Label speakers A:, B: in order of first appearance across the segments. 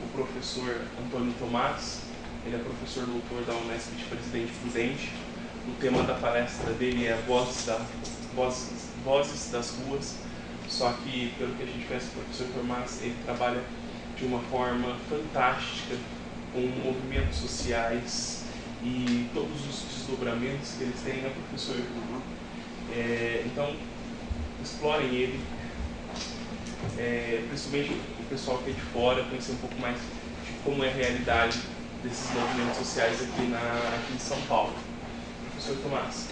A: o professor Antônio Tomás. Ele é professor doutor da Unesp de Presidente Prudente. O tema da palestra dele é Vozes das Ruas. Só que, pelo que a gente conhece o professor Tomás, ele trabalha de uma forma fantástica com movimentos sociais e todos os desdobramentos que eles têm, né, professor? Então, explorem ele, principalmente o pessoal que é de fora, conhecer um pouco mais de como é a realidade desses movimentos sociais aqui em São Paulo. Professor Tomás,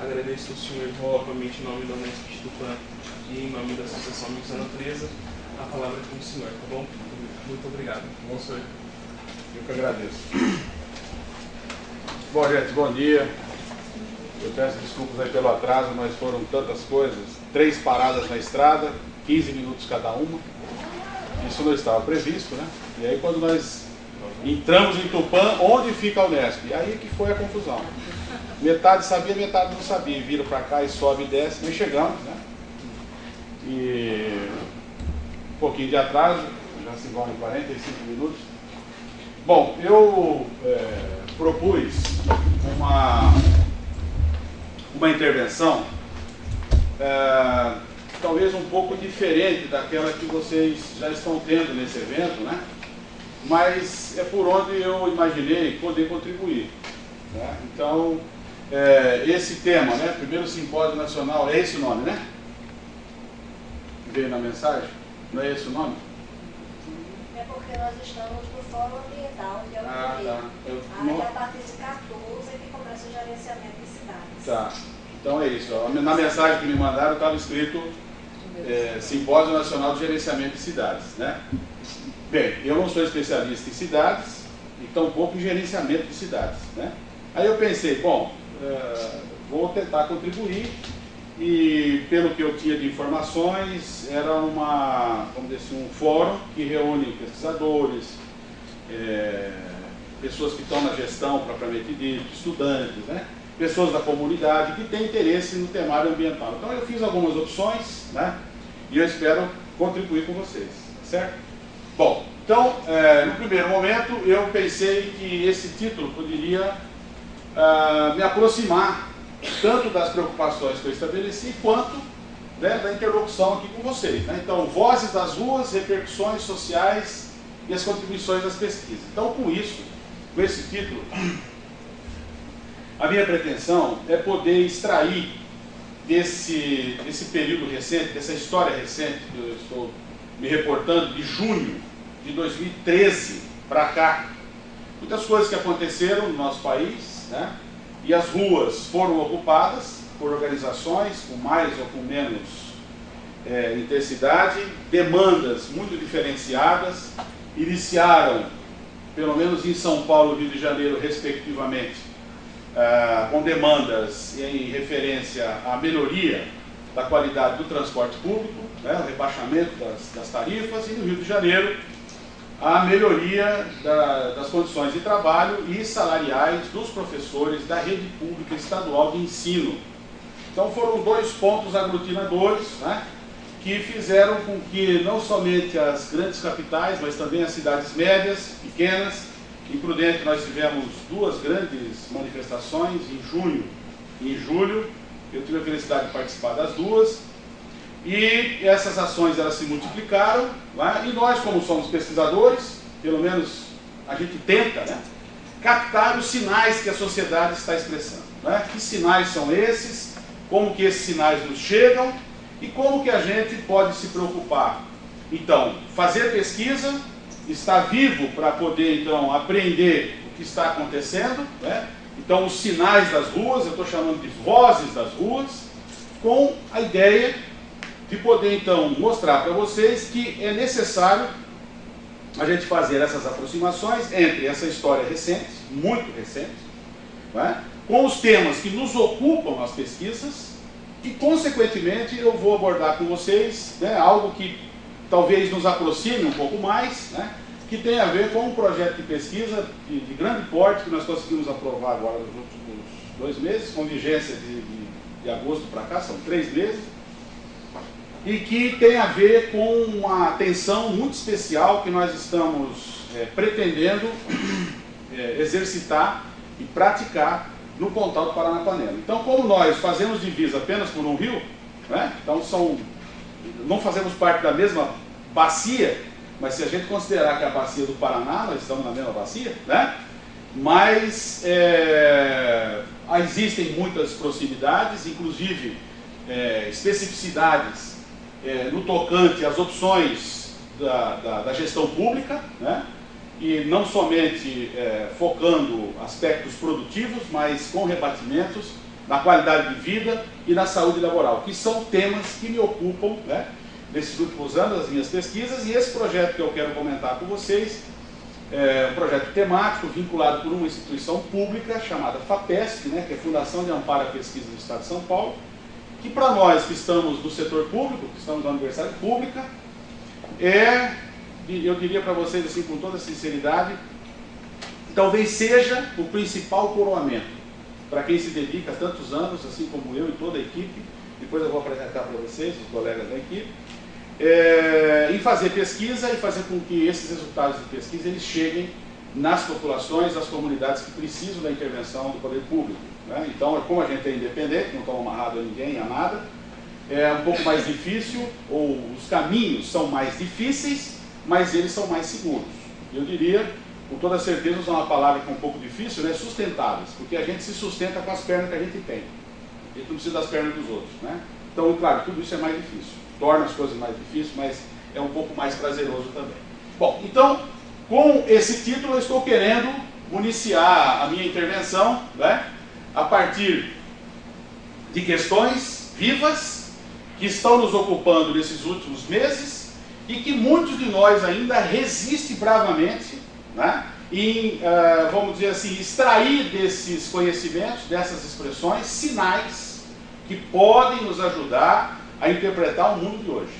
A: agradeço ao senhor novamente em nome da Unesp de Tupã e em nome da Associação Amigos da Natureza. A palavra é com o senhor, tá bom? Muito obrigado. Bom, senhor.
B: Eu que agradeço. Bom, gente, bom dia. Eu peço desculpas aí pelo atraso, mas foram tantas coisas. 3 paradas na estrada, 15 minutos cada uma. Isso não estava previsto, né? E aí quando nós entramos em Tupã, onde fica a Unesp? E aí que foi a confusão. Metade sabia, metade não sabia. E vira para cá e sobe e desce, mas chegamos, né? E um pouquinho de atraso, já se vão em 45 minutos. Bom, eu propus uma intervenção talvez um pouco diferente daquela que vocês já estão tendo nesse evento, né? Mas é por onde eu imaginei poder contribuir, né? Então, esse tema, né? Primeiro Simpósio Nacional, é esse o nome, né? Veio na mensagem? Não é esse o nome?
C: É porque nós estamos no Fórum Ambiental, que é o primeiro. Aí, a partir de 14 é que começa o gerenciamento de cidades.
B: Tá. Então é isso. Na mensagem que me mandaram estava escrito Simpósio Nacional de Gerenciamento de Cidades, né? Bem, eu não sou especialista em cidades e tampouco em gerenciamento de cidades, né? Aí eu pensei, bom, vou tentar contribuir. E pelo que eu tinha de informações, era vamos dizer assim, um fórum que reúne pesquisadores, pessoas que estão na gestão propriamente dita, estudantes, né? Pessoas da comunidade que têm interesse no temário ambiental. Então eu fiz algumas opções, né? E eu espero contribuir com vocês, certo? Bom, então, no primeiro momento eu pensei que esse título poderia me aproximar tanto das preocupações que eu estabeleci, quanto, né, da interlocução aqui com vocês, né? Então, Vozes das Ruas, repercussões sociais e as contribuições das pesquisas. Então, com esse título, a minha pretensão é poder extrair desse período recente, dessa história recente, que eu estou me reportando, de junho de 2013 para cá, muitas coisas que aconteceram no nosso país, né? E as ruas foram ocupadas por organizações com mais ou com menos intensidade, demandas muito diferenciadas, iniciaram, pelo menos em São Paulo e Rio de Janeiro, respectivamente, com demandas em referência à melhoria da qualidade do transporte público, né, o rebaixamento das tarifas, e no Rio de Janeiro, a melhoria das condições de trabalho e salariais dos professores da rede pública estadual de ensino. Então foram 2 pontos aglutinadores, né, que fizeram com que não somente as grandes capitais, mas também as cidades médias, pequenas. Em Prudente nós tivemos 2 grandes manifestações, em junho e em julho. Eu tive a felicidade de participar das 2. E essas ações elas se multiplicaram, né? E nós, como somos pesquisadores, pelo menos a gente tenta, né, captar os sinais que a sociedade está expressando, né? Que sinais são esses, como que esses sinais nos chegam e como que a gente pode se preocupar. Então, fazer pesquisa, estar vivo para poder então aprender o que está acontecendo, né? Então os sinais das ruas, eu estou chamando de vozes das ruas, com a ideia de poder então mostrar para vocês que é necessário a gente fazer essas aproximações entre essa história recente, muito recente, né, com os temas que nos ocupam nas pesquisas e, consequentemente, eu vou abordar com vocês, né, algo que talvez nos aproxime um pouco mais, né, que tem a ver com um projeto de pesquisa de grande porte que nós conseguimos aprovar agora nos últimos 2 meses, com vigência de agosto para cá, são 3 meses, e que tem a ver com uma atenção muito especial que nós estamos pretendendo exercitar e praticar no Pontal do Paranapanema. Então, como nós fazemos divisa apenas por um rio, né? Então não fazemos parte da mesma bacia, mas se a gente considerar que é a bacia do Paraná, nós estamos na mesma bacia, né? Mas existem muitas proximidades, inclusive especificidades no tocante às opções da gestão pública, né? E não somente focando aspectos produtivos, mas com rebatimentos na qualidade de vida e na saúde laboral, que são temas que me ocupam, né, nesses últimos anos, as minhas pesquisas, e esse projeto que eu quero comentar com vocês é um projeto temático vinculado por uma instituição pública chamada FAPESP, né, que é a Fundação de Amparo à Pesquisa do Estado de São Paulo, que para nós que estamos no setor público, que estamos na universidade pública, eu diria para vocês assim com toda sinceridade, talvez seja o principal coroamento para quem se dedica há tantos anos, assim como eu e toda a equipe, depois eu vou apresentar para vocês, os colegas da equipe, em fazer pesquisa e fazer com que esses resultados de pesquisa eles cheguem nas populações, nas comunidades que precisam da intervenção do poder público, né? Então, como a gente é independente, não estamos amarrados a ninguém, a nada, é um pouco mais difícil, ou os caminhos são mais difíceis, mas eles são mais seguros. Eu diria, com toda certeza, usar uma palavra que é um pouco difícil, né? Sustentáveis, porque a gente se sustenta com as pernas que a gente tem. A gente não precisa das pernas dos outros, né? Então, claro, tudo isso é mais difícil. Torna as coisas mais difíceis, mas é um pouco mais prazeroso também. Bom, então, com esse título eu estou querendo municiar a minha intervenção, né, a partir de questões vivas que estão nos ocupando nesses últimos meses e que muitos de nós ainda resistem bravamente, né, em, vamos dizer assim, extrair desses conhecimentos, dessas expressões, sinais que podem nos ajudar a interpretar o mundo de hoje.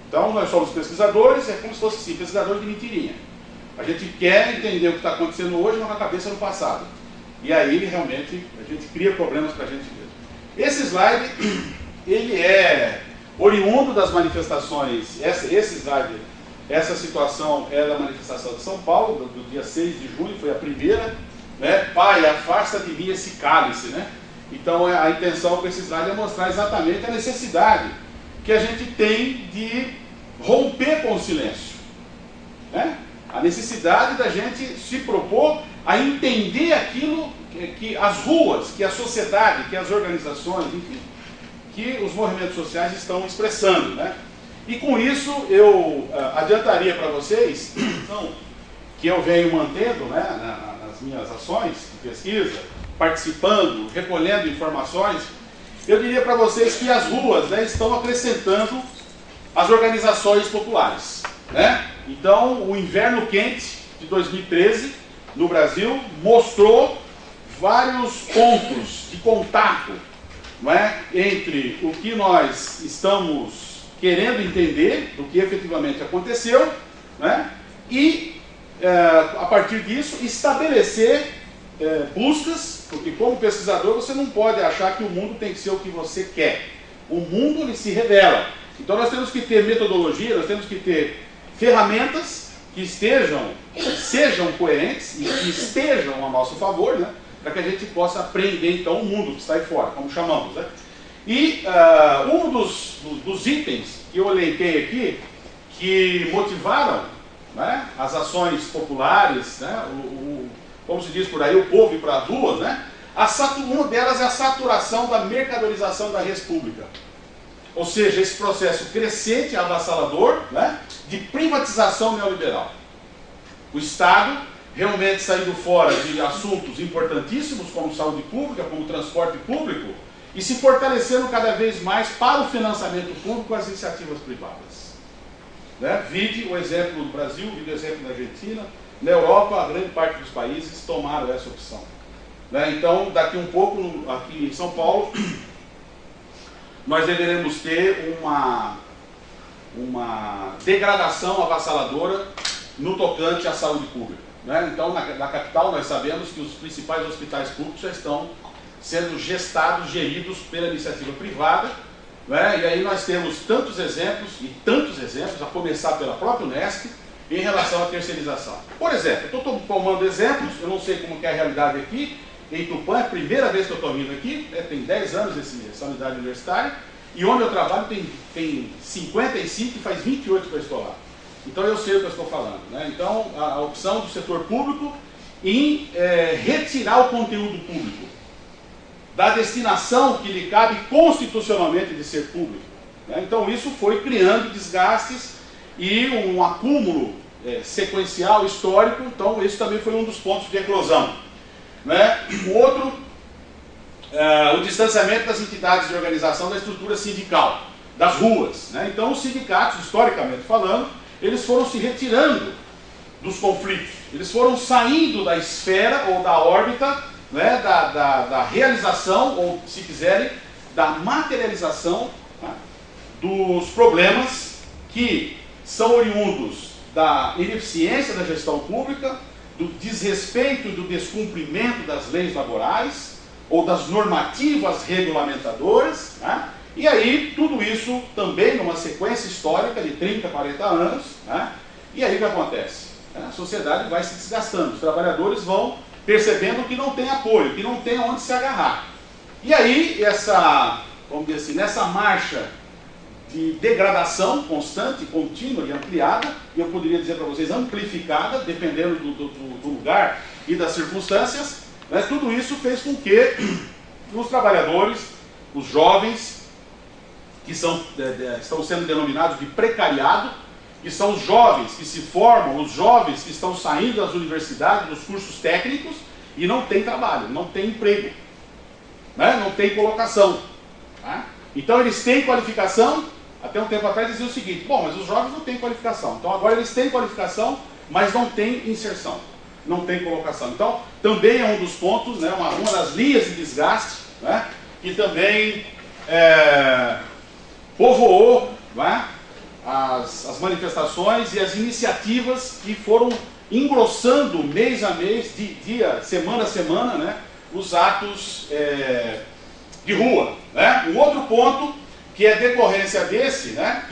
B: Então, nós somos pesquisadores, é como se fosse assim, pesquisadores de mentirinha. A gente quer entender o que está acontecendo hoje, mas com a cabeça no passado. E aí, realmente, a gente cria problemas para a gente mesmo. Esse slide, ele é oriundo das manifestações, esse slide, essa situação é da manifestação de São Paulo, do dia 6 de junho, foi a primeira, né? Pai, afasta de mim esse cálice, né? Então, a intenção com esse slide é mostrar exatamente a necessidade que a gente tem de romper com o silêncio, né? A necessidade da gente se propor a entender aquilo que as ruas, que a sociedade, que as organizações, enfim, que os movimentos sociais estão expressando, né? E com isso eu adiantaria para vocês então, que eu venho mantendo, né, nas minhas ações de pesquisa, participando, recolhendo informações, eu diria para vocês que as ruas, né, estão acrescentando as organizações populares, né? Então, o inverno quente de 2013 no Brasil mostrou vários pontos de contato, não é, entre o que nós estamos querendo entender do que efetivamente aconteceu, né, e a partir disso estabelecer buscas, porque como pesquisador você não pode achar que o mundo tem que ser o que você quer. O mundo ele se revela. Então nós temos que ter metodologia, nós temos que ter ferramentas que sejam coerentes e que estejam a nosso favor, né, para que a gente possa aprender então o mundo que está aí fora, como chamamos, né? E um dos itens que eu elenquei aqui, que motivaram, né, as ações populares, né, como se diz por aí, o povo ir para as ruas, né, uma delas é a saturação da mercadorização da res pública. Ou seja, esse processo crescente, avassalador, né, de privatização neoliberal. O Estado realmente saindo fora de assuntos importantíssimos como saúde pública, como transporte público, e se fortalecendo cada vez mais para o financiamento público com as iniciativas privadas. Né? Vide o exemplo do Brasil, vide o exemplo da Argentina, na Europa a grande parte dos países tomaram essa opção. Né? Então, daqui um pouco, aqui em São Paulo, nós deveremos ter uma degradação avassaladora no tocante à saúde pública. Né? Então, na capital, nós sabemos que os principais hospitais públicos já estão sendo gestados, geridos pela iniciativa privada, né? E aí nós temos tantos exemplos, a começar pela própria Unesp, em relação à terceirização. Por exemplo, eu estou tomando exemplos, eu não sei como que é a realidade aqui, em Tupã, é a primeira vez que eu estou vindo aqui, né? Tem 10 anos essa unidade universitária, e onde eu trabalho tem 55 e faz 28 que eu estou lá. Então eu sei o que eu estou falando, né? Então a opção do setor público em retirar o conteúdo público da destinação que lhe cabe constitucionalmente de ser público, né? Então isso foi criando desgastes e um acúmulo sequencial, histórico. Então esse também foi um dos pontos de eclosão, né? O outro, o distanciamento das entidades de organização da estrutura sindical, das ruas, né? Então os sindicatos, historicamente falando, eles foram se retirando dos conflitos, eles foram saindo da esfera ou da órbita, né, da realização, ou se quiserem, da materialização, né, dos problemas que são oriundos da ineficiência da gestão pública, do desrespeito e do descumprimento das leis laborais, ou das normativas regulamentadoras, né? E aí tudo isso também numa sequência histórica de 30, 40 anos, né? E aí o que acontece? A sociedade vai se desgastando, os trabalhadores vão percebendo que não tem apoio, que não tem onde se agarrar. E aí vamos dizer assim, nessa marcha de degradação constante, contínua e ampliada, e eu poderia dizer para vocês amplificada, dependendo do lugar e das circunstâncias, né? Tudo isso fez com que os trabalhadores, os jovens, que estão sendo denominados de precariado, que são os jovens que se formam, os jovens que estão saindo das universidades, dos cursos técnicos, e não tem trabalho, não tem emprego, né? Não tem colocação, né? Então eles têm qualificação. Até um tempo atrás dizia o seguinte: bom, mas os jovens não têm qualificação, então agora eles têm qualificação, mas não têm inserção, não tem colocação. Então também é um dos pontos, né, uma das linhas de desgaste, né, que também povoou, né, as manifestações e as iniciativas que foram engrossando mês a mês, semana a semana, né, os atos de rua, né? Um outro ponto que é decorrência desse, né,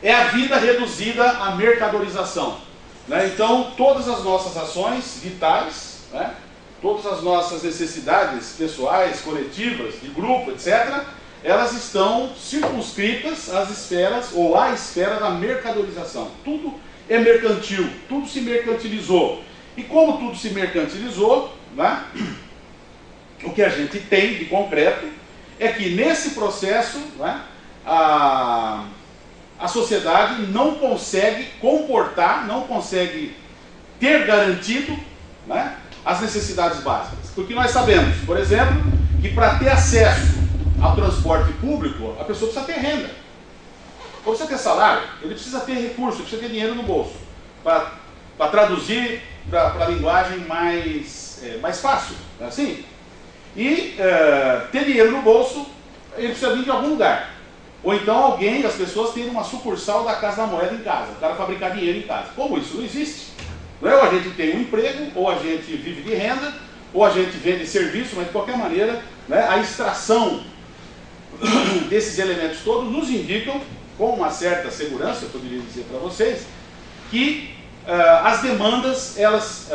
B: é a vida reduzida à mercadorização, né? Então todas as nossas ações vitais, né, todas as nossas necessidades pessoais, coletivas, de grupo, etc., elas estão circunscritas às esferas, ou à esfera da mercadorização. Tudo é mercantil, tudo se mercantilizou. E como tudo se mercantilizou, né, o que a gente tem de concreto é que nesse processo, né, a sociedade não consegue comportar, não consegue ter garantido, né, as necessidades básicas. Porque nós sabemos, por exemplo, que para ter acesso ao transporte público, a pessoa precisa ter renda. Para você ter salário, ele precisa ter recurso, ele precisa ter dinheiro no bolso. Para traduzir para a linguagem mais fácil, não é assim? E ter dinheiro no bolso, ele precisa vir de algum lugar. Ou então as pessoas têm uma sucursal da Casa da Moeda em casa, o cara fabricar dinheiro em casa. Como isso não existe? Ou a gente tem um emprego, ou a gente vive de renda, ou a gente vende serviço, mas de qualquer maneira, né, a extração desses elementos todos nos indicam, com uma certa segurança, eu poderia dizer para vocês, que as demandas e as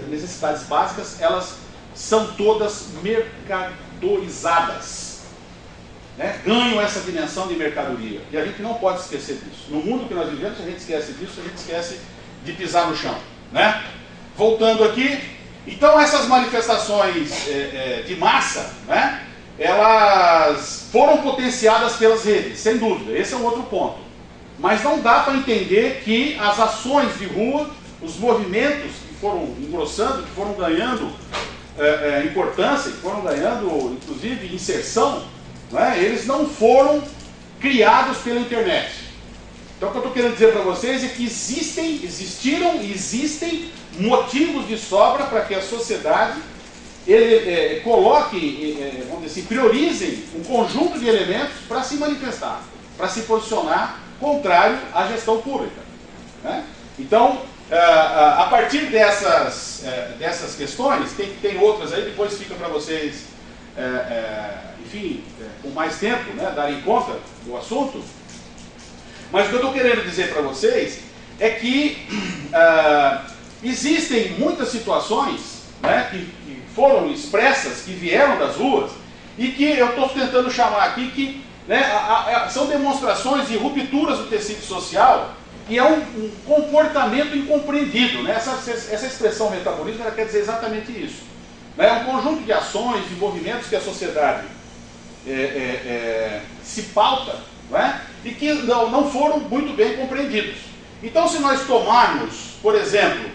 B: necessidades básicas, elas são todas mercadorizadas, né? Ganham essa dimensão de mercadoria. E a gente não pode esquecer disso. No mundo que nós vivemos, a gente esquece disso, a gente esquece de pisar no chão, né? Voltando aqui, então essas manifestações de massa, né, elas foram potenciadas pelas redes, sem dúvida, esse é um outro ponto. Mas não dá para entender que as ações de rua, os movimentos que foram engrossando, que foram ganhando importância, que foram ganhando, inclusive, inserção, né, eles não foram criados pela internet. Então o que eu estou querendo dizer para vocês é que existiram e existem motivos de sobra para que a sociedade coloque, vamos dizer assim, priorizem um conjunto de elementos para se manifestar, para se posicionar contrário à gestão pública, né? Então, a partir dessas questões, tem outras aí, depois fica para vocês enfim, com mais tempo, né, darem conta do assunto. Mas o que eu estou querendo dizer para vocês é que existem muitas situações, né, que foram expressas, que vieram das ruas, e que eu estou tentando chamar aqui que, né, são demonstrações de rupturas do tecido social, e é um comportamento incompreendido. Né? Essa expressão metabolismo ela quer dizer exatamente isso. Né? É um conjunto de ações, de movimentos que a sociedade se pauta, né? E que não foram muito bem compreendidos. Então, se nós tomarmos, por exemplo,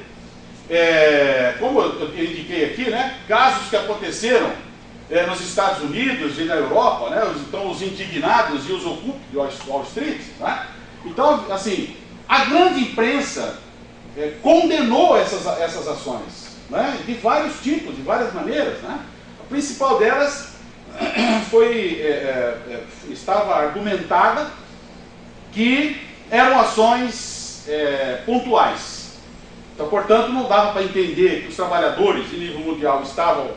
B: como eu indiquei aqui, né, casos que aconteceram nos Estados Unidos e na Europa, né, então os indignados e os ocupas de Wall Street, né? Então, assim, a grande imprensa condenou essas ações, né, de vários tipos, de várias maneiras. Né? A principal delas estava argumentada que eram ações pontuais. Então, portanto, não dava para entender que os trabalhadores em nível mundial estavam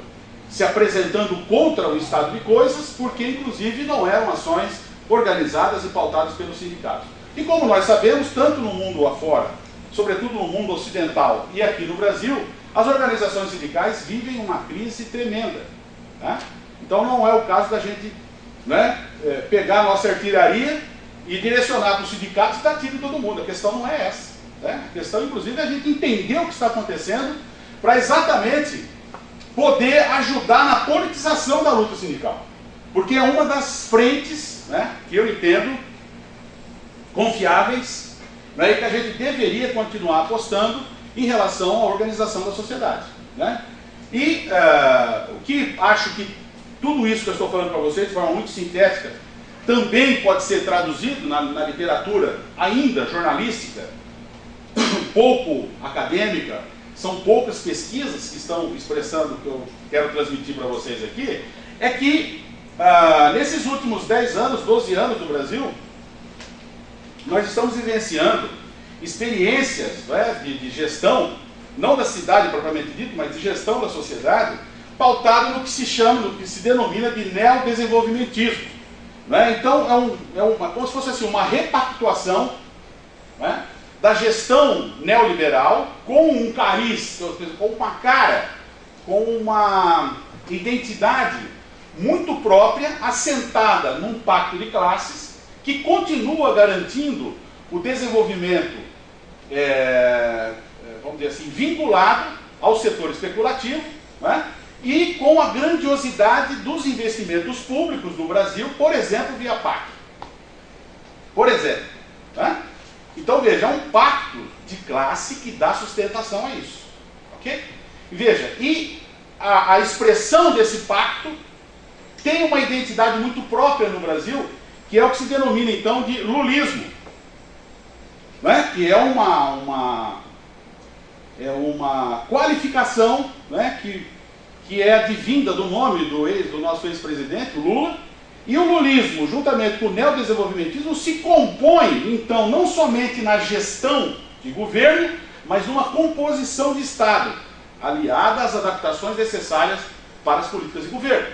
B: se apresentando contra o estado de coisas, porque inclusive não eram ações organizadas e pautadas pelos sindicatos. E como nós sabemos, tanto no mundo afora, sobretudo no mundo ocidental e aqui no Brasil, as organizações sindicais vivem uma crise tremenda. Né? Então não é o caso da gente, né, pegar a nossa artilharia e direcionar para os sindicatos e dar tiro em todo mundo. A questão não é essa. Né? A questão, inclusive, é a gente entender o que está acontecendo para exatamente poder ajudar na politização da luta sindical. Porque é uma das frentes, né, que eu entendo confiáveis, né, e que a gente deveria continuar apostando em relação à organização da sociedade. Né? E o que acho que tudo isso que eu estou falando para vocês, de forma muito sintética, também pode ser traduzido na literatura ainda jornalística, pouco acadêmica, são poucas pesquisas que estão expressando o que eu quero transmitir para vocês aqui, é que nesses últimos 10 anos, 12 anos do Brasil, nós estamos vivenciando experiências, né, de gestão, não da cidade propriamente dito, mas de gestão da sociedade, pautado no que se chama, no que se denomina de neodesenvolvimentismo. Né? Então como se fosse assim, uma repactuação, né, da gestão neoliberal com um cariz, com uma cara, com uma identidade muito própria, assentada num pacto de classes, que continua garantindo o desenvolvimento, vamos dizer assim, vinculado ao setor especulativo, né? E com a grandiosidade dos investimentos públicos no Brasil, por exemplo, via PAC. Por exemplo. Né? Então, veja, é um pacto de classe que dá sustentação a isso. Ok? Veja, e a expressão desse pacto tem uma identidade muito própria no Brasil, que é o que se denomina, então, de lulismo. Né? Que é uma qualificação, né, que é advinda do nome do nosso ex-presidente, Lula, e o lulismo, juntamente com o neodesenvolvimentismo, se compõe, então, não somente na gestão de governo, mas numa composição de Estado, aliada às adaptações necessárias para as políticas de governo.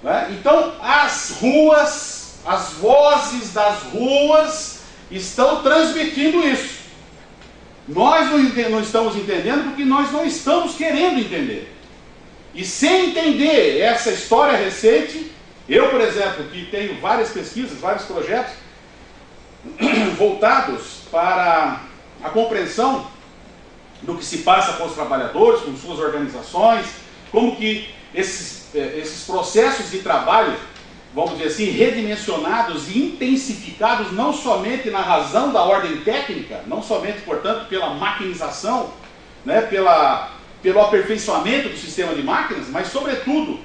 B: Né? Então, as ruas, as vozes das ruas estão transmitindo isso. Nós não estamos entendendo porque nós não estamos querendo entender. E sem entender essa história recente, eu, por exemplo, que tenho várias pesquisas, vários projetos voltados para a compreensão do que se passa com os trabalhadores, com suas organizações, como que esses processos de trabalho, vamos dizer assim, redimensionados e intensificados não somente na razão da ordem técnica, não somente, portanto, pela maquinização, né, pelo aperfeiçõamento do sistema de máquinas, mas, sobretudo,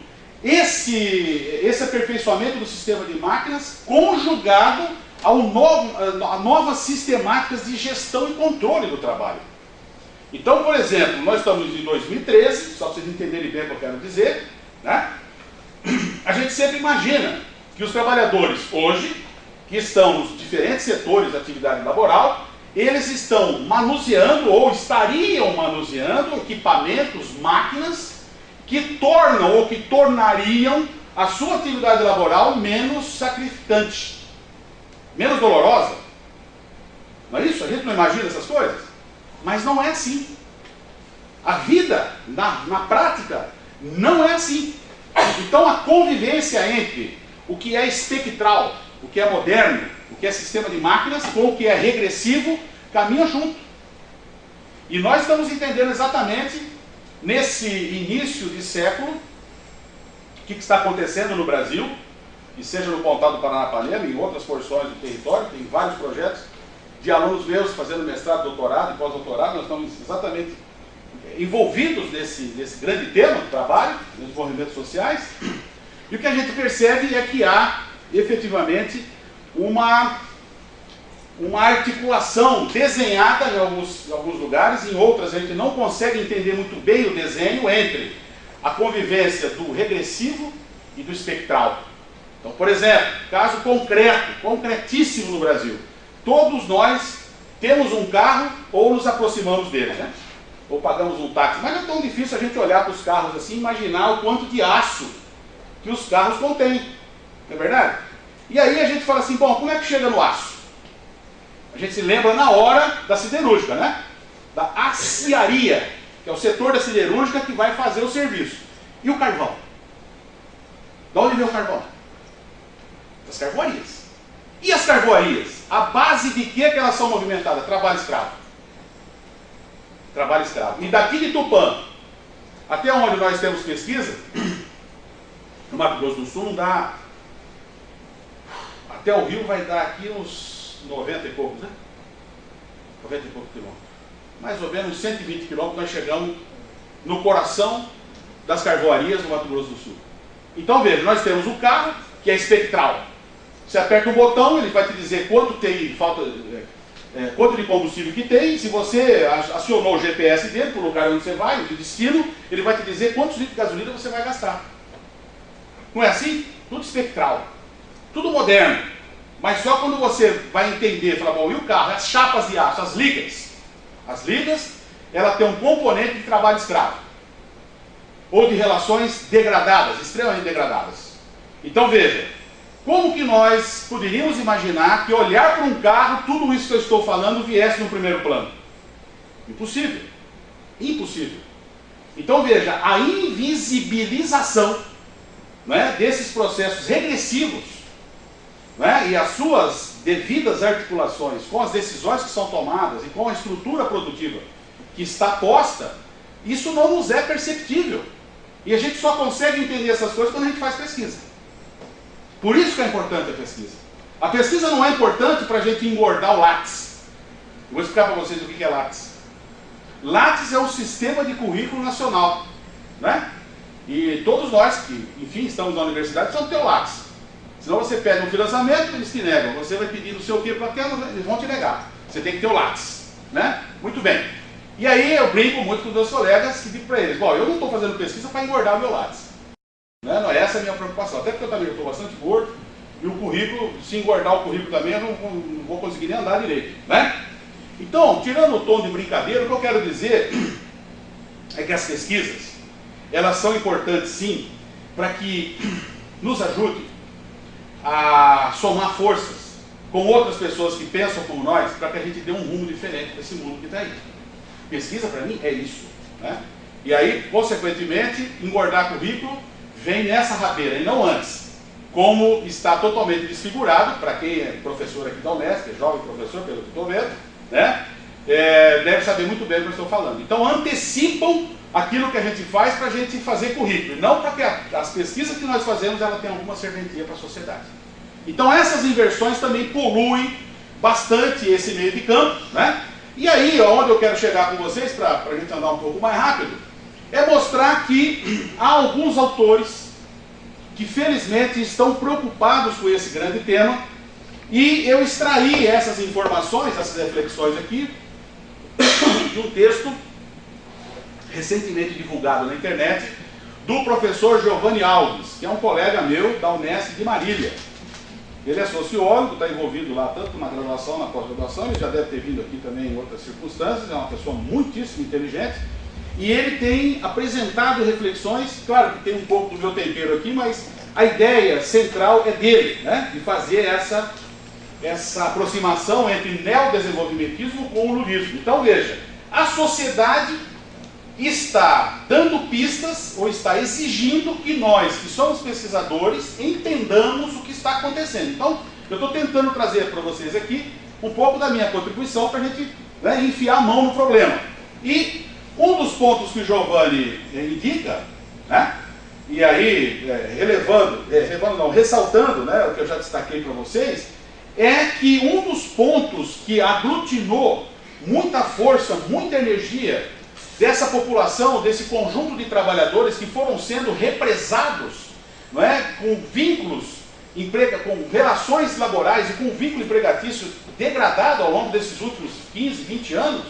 B: esse aperfeiçoamento do sistema de máquinas conjugado a novas sistemáticas de gestão e controle do trabalho. Então, por exemplo, nós estamos em 2013, só para vocês entenderem bem o que eu quero dizer, né? A gente sempre imagina que os trabalhadores hoje, que estão nos diferentes setores de atividade laboral, eles estão manuseando ou estariam manuseando equipamentos, máquinas, que tornam ou que tornariam a sua atividade laboral menos sacrificante, menos dolorosa. Não é isso? A gente não imagina essas coisas? Mas não é assim. A vida, na prática, não é assim. Então a convivência entre o que é espectral, o que é moderno, o que é sistema de máquinas, com o que é regressivo, caminha junto. E nós estamos entendendo exatamente, nesse início de século, o que está acontecendo no Brasil, e seja no Pontal do Paranapanema, em outras porções do território, tem vários projetos de alunos meus fazendo mestrado, doutorado e pós-doutorado. Nós estamos exatamente envolvidos nesse grande tema do trabalho, dos movimentos sociais, e o que a gente percebe é que há, efetivamente, uma articulação desenhada em alguns lugares, em outras a gente não consegue entender muito bem o desenho entre a convivência do regressivo e do espectral. Então, por exemplo, caso concreto, concretíssimo no Brasil, todos nós temos um carro ou nos aproximamos dele, né? Ou pagamos um táxi, mas não é tão difícil a gente olhar para os carros assim e imaginar o quanto de aço que os carros contêm, não é verdade? E aí a gente fala assim, bom, como é que chega no aço? A gente se lembra na hora da siderúrgica, né? Da aciaria, que é o setor da siderúrgica que vai fazer o serviço. E o carvão? De onde vem o carvão? Das carvoarias. E as carvoarias? A base de que elas são movimentadas? Trabalho escravo. Trabalho escravo. E daqui de Tupã, até onde nós temos pesquisa, no Mato Grosso do Sul, não dá... Até o Rio vai dar aqui uns 90 e poucos, né? 90 e poucos quilômetros. Mais ou menos 120 quilômetros nós chegamos no coração das carvoarias do Mato Grosso do Sul. Então veja, nós temos um carro que é espectral. Você aperta um botão, ele vai te dizer quanto de combustível que tem. Se você acionou o GPS dele para o lugar onde você vai, o destino, ele vai te dizer quantos litros de gasolina você vai gastar. Não é assim? Tudo espectral. Tudo moderno. Mas só quando você vai entender, falar, bom, e o carro? As chapas de aço, as ligas. As ligas, ela tem um componente de trabalho escravo. Ou de relações degradadas, extremamente degradadas. Então veja, como que nós poderíamos imaginar que olhar para um carro, tudo isso que eu estou falando, viesse no primeiro plano? Impossível. Impossível. Então veja, a invisibilização, né, desses processos regressivos, né, e as suas devidas articulações com as decisões que são tomadas e com a estrutura produtiva que está posta, isso não nos é perceptível. E a gente só consegue entender essas coisas quando a gente faz pesquisa. Por isso que é importante a pesquisa. A pesquisa não é importante para a gente engordar o Lattes. Eu vou explicar para vocês o que é Lattes. Lattes é um sistema de currículo nacional, né? E todos nós que, enfim, estamos na universidade, precisamos ter o Lattes. Senão você pede um financiamento, eles te negam. Você vai pedir não sei o que para aquela, eles vão te negar. Você tem que ter o Lattes, né? Muito bem. E aí eu brinco muito com os meus colegas e digo para eles, bom, eu não estou fazendo pesquisa para engordar o meu Lattes. Né? Não é essa a minha preocupação. Até porque eu também estou bastante gordo e o currículo, se engordar o currículo também, eu não vou conseguir nem andar direito, né? Então, tirando o tom de brincadeira, o que eu quero dizer é que as pesquisas, elas são importantes sim, para que nos ajude a somar forças com outras pessoas que pensam como nós, para que a gente dê um rumo diferente para esse mundo que está aí. Pesquisa, para mim, é isso, né? E aí, consequentemente, engordar currículo vem nessa rabeira, e não antes. Como está totalmente desfigurado, para quem é professor aqui da Unesp, é jovem professor, pelo que estou vendo, né? Deve saber muito bem o que eu estou falando. Então, antecipam aquilo que a gente faz para a gente fazer currículo, e não para que as pesquisas que nós fazemos ela tenham alguma serventia para a sociedade. Então, essas inversões também poluem bastante esse meio de campo, né? E aí, onde eu quero chegar com vocês, para a gente andar um pouco mais rápido, é mostrar que há alguns autores que felizmente estão preocupados com esse grande tema, e eu extraí essas informações, essas reflexões aqui, de um texto recentemente divulgado na internet, do professor Giovanni Alves, que é um colega meu da Unesp de Marília. Ele é sociólogo, está envolvido lá tanto na graduação, na pós-graduação, ele já deve ter vindo aqui também em outras circunstâncias, é uma pessoa muitíssimo inteligente, e ele tem apresentado reflexões, claro que tem um pouco do meu tempero aqui, mas a ideia central é dele, né, de fazer essa aproximação entre neodesenvolvimentismo com o lulismo. Então veja, a sociedade está dando pistas, ou está exigindo que nós, que somos pesquisadores, entendamos o que está acontecendo. Então, eu estou tentando trazer para vocês aqui um pouco da minha contribuição para a gente, né, enfiar a mão no problema. E um dos pontos que o Giovanni indica, né, e aí ressaltando, né, o que eu já destaquei para vocês, é que um dos pontos que aglutinou muita força, muita energia dessa população, desse conjunto de trabalhadores que foram sendo represados, não é, com vínculos, com relações laborais e com vínculo empregatício degradado ao longo desses últimos 15, 20 anos,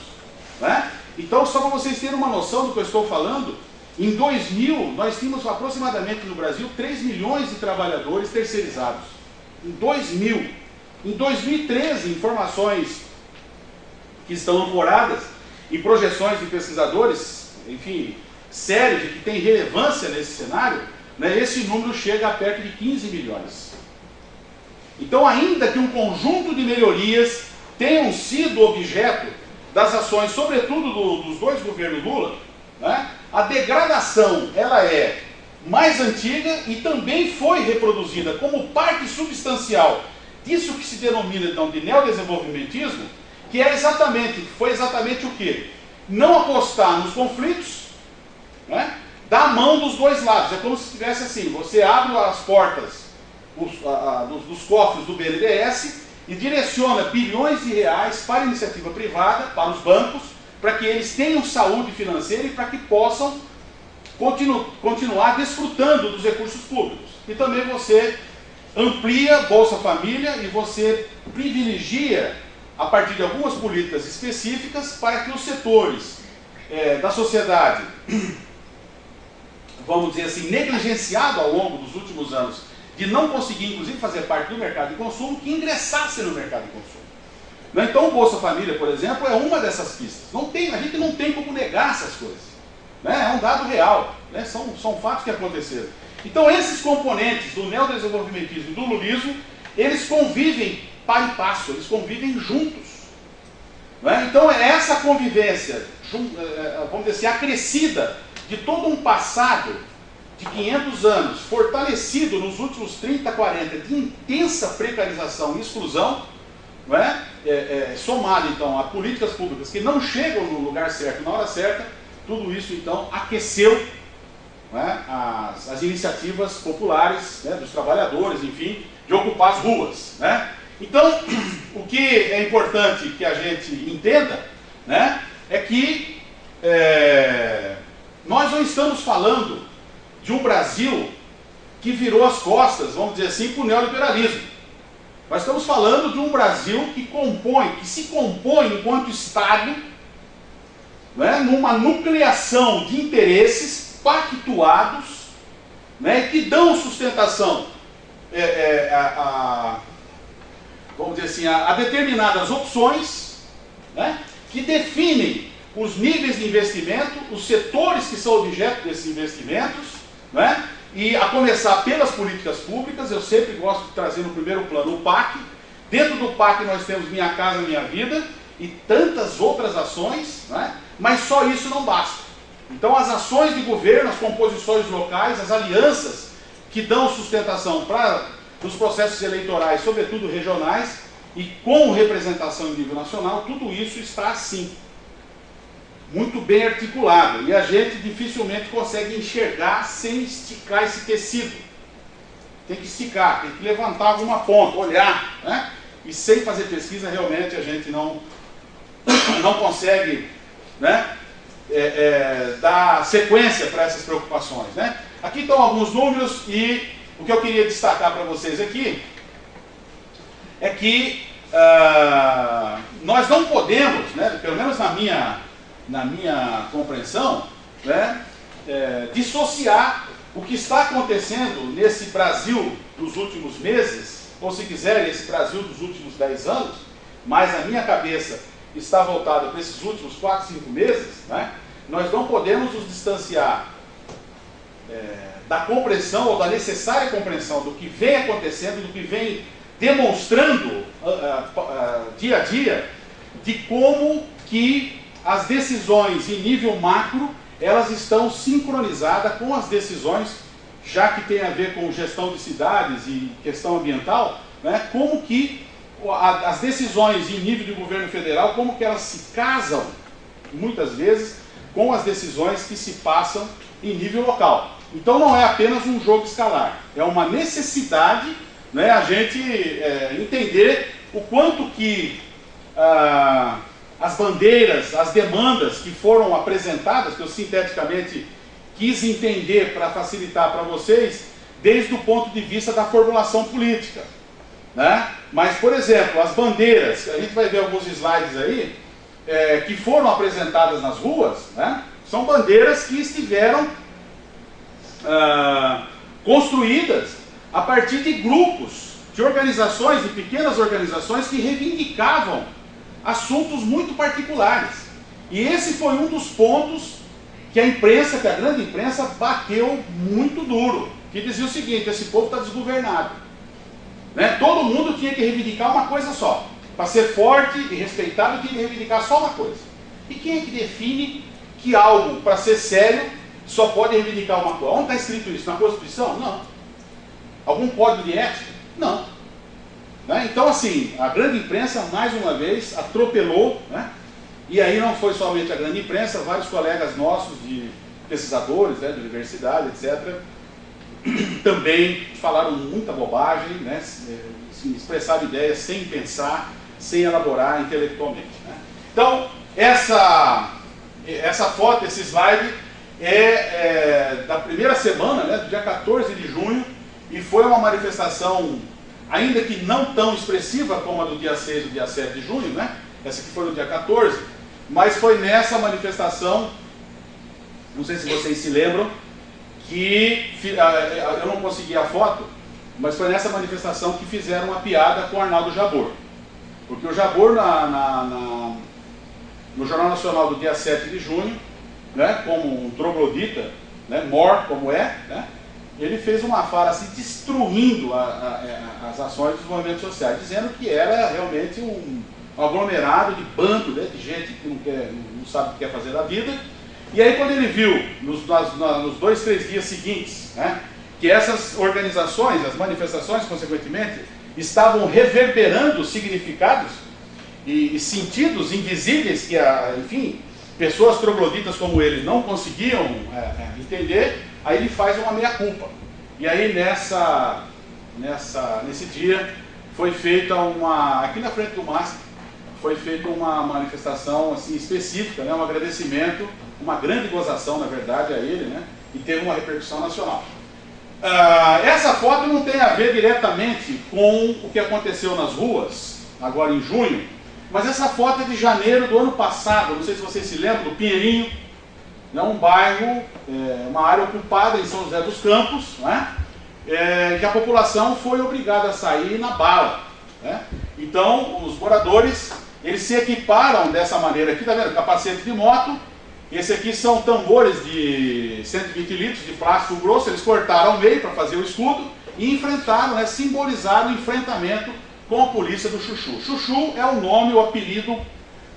B: não é? Então, só para vocês terem uma noção do que eu estou falando, em 2000, nós tínhamos aproximadamente no Brasil 3 milhões de trabalhadores terceirizados. Em 2000. Em 2013, informações que estão ancoradas em projeções de pesquisadores, enfim, sérios e que têm relevância nesse cenário, né, esse número chega a perto de 15 milhões. Então, ainda que um conjunto de melhorias tenham sido objeto das ações, sobretudo dos dois governos Lula, né, a degradação ela é mais antiga e também foi reproduzida como parte substancial disso que se denomina então de neodesenvolvimentismo, que foi exatamente o quê? Não apostar nos conflitos, né, da mão dos dois lados. É como se tivesse assim, você abre as portas dos cofres do BNDES e direciona bilhões de reais para a iniciativa privada, para os bancos, para que eles tenham saúde financeira e para que possam continuar desfrutando dos recursos públicos. E também você amplia Bolsa Família e você privilegia, a partir de algumas políticas específicas, para que os setores da sociedade, vamos dizer assim, negligenciado ao longo dos últimos anos, de não conseguir, inclusive, fazer parte do mercado de consumo, que ingressasse no mercado de consumo. Então, o Bolsa Família, por exemplo, é uma dessas pistas. A gente não tem como negar essas coisas, né? É um dado real, né? São fatos que aconteceram. Então, esses componentes do neodesenvolvimentismo e do lulismo, eles convivem par e passo, eles convivem juntos, não é? Então, é essa convivência, vamos dizer assim, acrescida de todo um passado de 500 anos, fortalecido nos últimos 30, 40, de intensa precarização e exclusão, não é? Somado, então, a políticas públicas que não chegam no lugar certo, na hora certa, tudo isso, então, aqueceu, não é, as iniciativas populares, né, dos trabalhadores, enfim, de ocupar as ruas, né? Então, o que é importante que a gente entenda, né, é que nós não estamos falando de um Brasil que virou as costas, vamos dizer assim, para o neoliberalismo. Nós estamos falando de um Brasil que se compõe enquanto Estado, né, numa nucleação de interesses pactuados, né, que dão sustentação vamos dizer assim, a determinadas opções, né, que definem os níveis de investimento, os setores que são objeto desses investimentos, né, e a começar pelas políticas públicas. Eu sempre gosto de trazer no primeiro plano o PAC. Dentro do PAC nós temos Minha Casa Minha Vida e tantas outras ações, né, mas só isso não basta. Então as ações de governo, as composições locais, as alianças que dão sustentação para os processos eleitorais, sobretudo regionais, e com representação em nível nacional, tudo isso está assim, muito bem articulado, e a gente dificilmente consegue enxergar sem esticar esse tecido. Tem que esticar, tem que levantar alguma ponta, olhar, né? E sem fazer pesquisa realmente a gente não consegue, né, dar sequência para essas preocupações, né? Aqui estão alguns números e o que eu queria destacar para vocês aqui é que nós não podemos, né, pelo menos na minha compreensão, né, dissociar o que está acontecendo nesse Brasil dos últimos meses, ou se quiser, esse Brasil dos últimos 10 anos, mas a minha cabeça está voltada para esses últimos 4, 5 meses, né, nós não podemos nos distanciar da compreensão ou da necessária compreensão do que vem acontecendo, do que vem demonstrando dia a dia, de como que as decisões em nível macro, elas estão sincronizadas com as decisões, já que tem a ver com gestão de cidades e questão ambiental, né, como que as decisões em nível de governo federal, como que elas se casam, muitas vezes, com as decisões que se passam em nível local. Então não é apenas um jogo escalar, é uma necessidade, né, a gente entender o quanto que as bandeiras, as demandas que foram apresentadas, que eu sinteticamente quis entender para facilitar para vocês, desde o ponto de vista da formulação política, né? Mas, por exemplo, as bandeiras, a gente vai ver alguns slides aí, que foram apresentadas nas ruas, né? São bandeiras que estiveram construídas a partir de grupos, de organizações, de pequenas organizações que reivindicavam assuntos muito particulares. E esse foi um dos pontos que a imprensa, que a grande imprensa, bateu muito duro, que dizia o seguinte: esse povo está desgovernado, né? Todo mundo tinha que reivindicar uma coisa só. Para ser forte e respeitado, tinha que reivindicar só uma coisa. E quem é que define que algo, para ser sério, só pode reivindicar uma coisa? Onde está escrito isso? Na Constituição? Não. Algum código de ética? Não. Né? Então, assim, a grande imprensa, mais uma vez, atropelou, né? E aí não foi somente a grande imprensa, vários colegas nossos, de pesquisadores, né, de universidade, etc., também falaram muita bobagem, né? Expressaram ideias sem pensar, sem elaborar intelectualmente, né? Então, essa foto, esse slide, é da primeira semana, né, do dia 14 de junho, e foi uma manifestação, ainda que não tão expressiva como a do dia 6 e do dia 7 de junho, né? Essa aqui foi no dia 14, mas foi nessa manifestação, não sei se vocês se lembram, que eu não consegui a foto, mas foi nessa manifestação que fizeram uma piada com o Arnaldo Jabor. Porque o Jabor, no Jornal Nacional do dia 7 de junho, né, como um troglodita, né, como né, ele fez uma fala assim, destruindo as ações dos movimentos sociais, dizendo que era realmente um aglomerado de bando, né, de gente que não sabe o que quer fazer da vida. E aí, quando ele viu, nos 2, 3 dias seguintes, né, que essas organizações, as manifestações, consequentemente, estavam reverberando significados e sentidos invisíveis que, enfim, pessoas trogloditas como ele não conseguiam entender, aí ele faz uma meia-culpa. E aí, nesse dia, foi feita aqui na frente do MASP, foi feita uma manifestação assim, específica, né, um agradecimento, uma grande gozação, na verdade, a ele, né, e teve uma repercussão nacional. Essa foto não tem a ver diretamente com o que aconteceu nas ruas, agora em junho, mas essa foto é de janeiro do ano passado, não sei se vocês se lembram, do Pinheirinho, né, um bairro, uma área ocupada em São José dos Campos, né, que a população foi obrigada a sair na bala, né? Então, os moradores, eles se equiparam dessa maneira aqui, tá vendo? Capacete de moto. Esse aqui são tambores de 120 litros de plástico grosso, eles cortaram ao meio para fazer o escudo e enfrentaram, né, simbolizaram o enfrentamento com a polícia do Chuchu. Chuchu é o nome, o apelido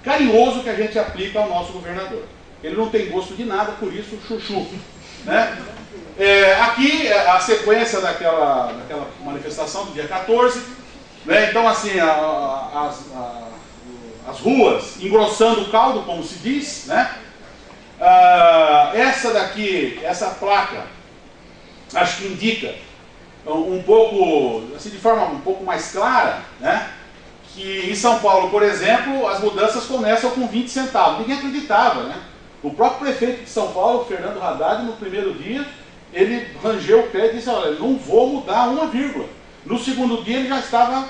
B: carinhoso que a gente aplica ao nosso governador. Ele não tem gosto de nada, por isso Chuchu, né? Aqui a sequência daquela manifestação do dia 14, né? Então, assim, as ruas engrossando o caldo, como se diz, né? Essa placa, acho que indica um pouco, assim, de forma um pouco mais clara, né, que em São Paulo, por exemplo, as mudanças começam com 20 centavos. Ninguém acreditava, né? O próprio prefeito de São Paulo, Fernando Haddad, no primeiro dia, ele rangeu o pé e disse: olha, não vou mudar uma vírgula. No segundo dia ele já estava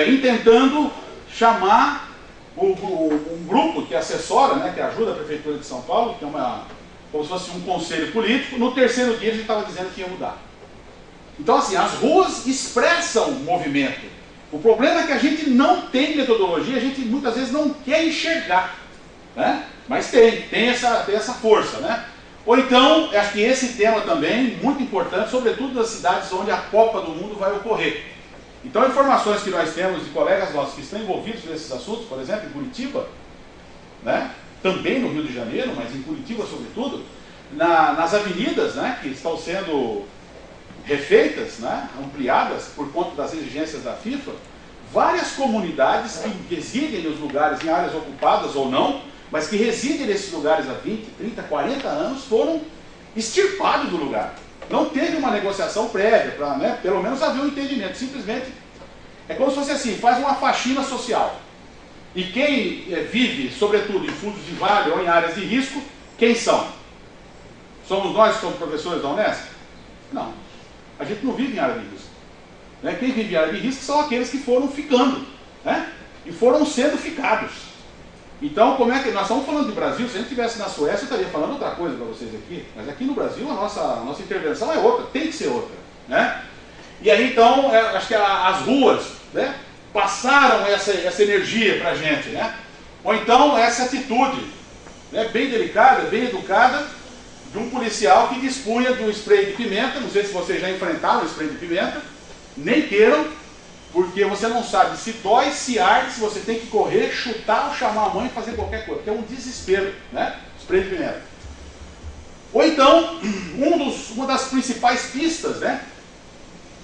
B: intentando chamar um grupo que assessora, né, que ajuda a Prefeitura de São Paulo, que é como se fosse um conselho político. No terceiro dia ele estava dizendo que ia mudar. Então, assim, as ruas expressam movimento. O problema é que a gente não tem metodologia, a gente muitas vezes não quer enxergar, né? Mas tem essa força, né? Ou então, acho que esse tema também, muito importante, sobretudo nas cidades onde a Copa do Mundo vai ocorrer. Então, informações que nós temos de colegas nossos que estão envolvidos nesses assuntos, por exemplo, em Curitiba, né? Também no Rio de Janeiro, mas em Curitiba sobretudo, nas avenidas, né, que estão sendo refeitas, né, ampliadas por conta das exigências da FIFA, várias comunidades que residem nos lugares, em áreas ocupadas ou não, mas que residem nesses lugares há 20, 30, 40 anos, foram extirpados do lugar. Não teve uma negociação prévia, para, né, pelo menos haver um entendimento. Simplesmente, é como se fosse assim, faz uma faxina social. E quem vive, sobretudo, em fundos de vale ou em áreas de risco, quem são? Somos nós que somos professores da Unesp? Não. A gente não vive em área de risco. Né? Quem vive em área de risco são aqueles que foram ficando, né? E foram sendo ficados. Então, como é que nós estamos falando de Brasil? Se a gente estivesse na Suécia, eu estaria falando outra coisa para vocês aqui. Mas aqui no Brasil, a nossa intervenção é outra, tem que ser outra, né? E aí, então, acho que as ruas, né, passaram essa energia para a gente, né? Ou então, essa atitude, né, bem delicada, bem educada, de um policial que dispunha de um spray de pimenta. Não sei se vocês já enfrentaram o spray de pimenta, nem queiram, porque você não sabe se dói, se arde, se você tem que correr, chutar ou chamar a mãe e fazer qualquer coisa, porque é um desespero, né? Spray de pimenta. Ou então, uma das principais pistas, né,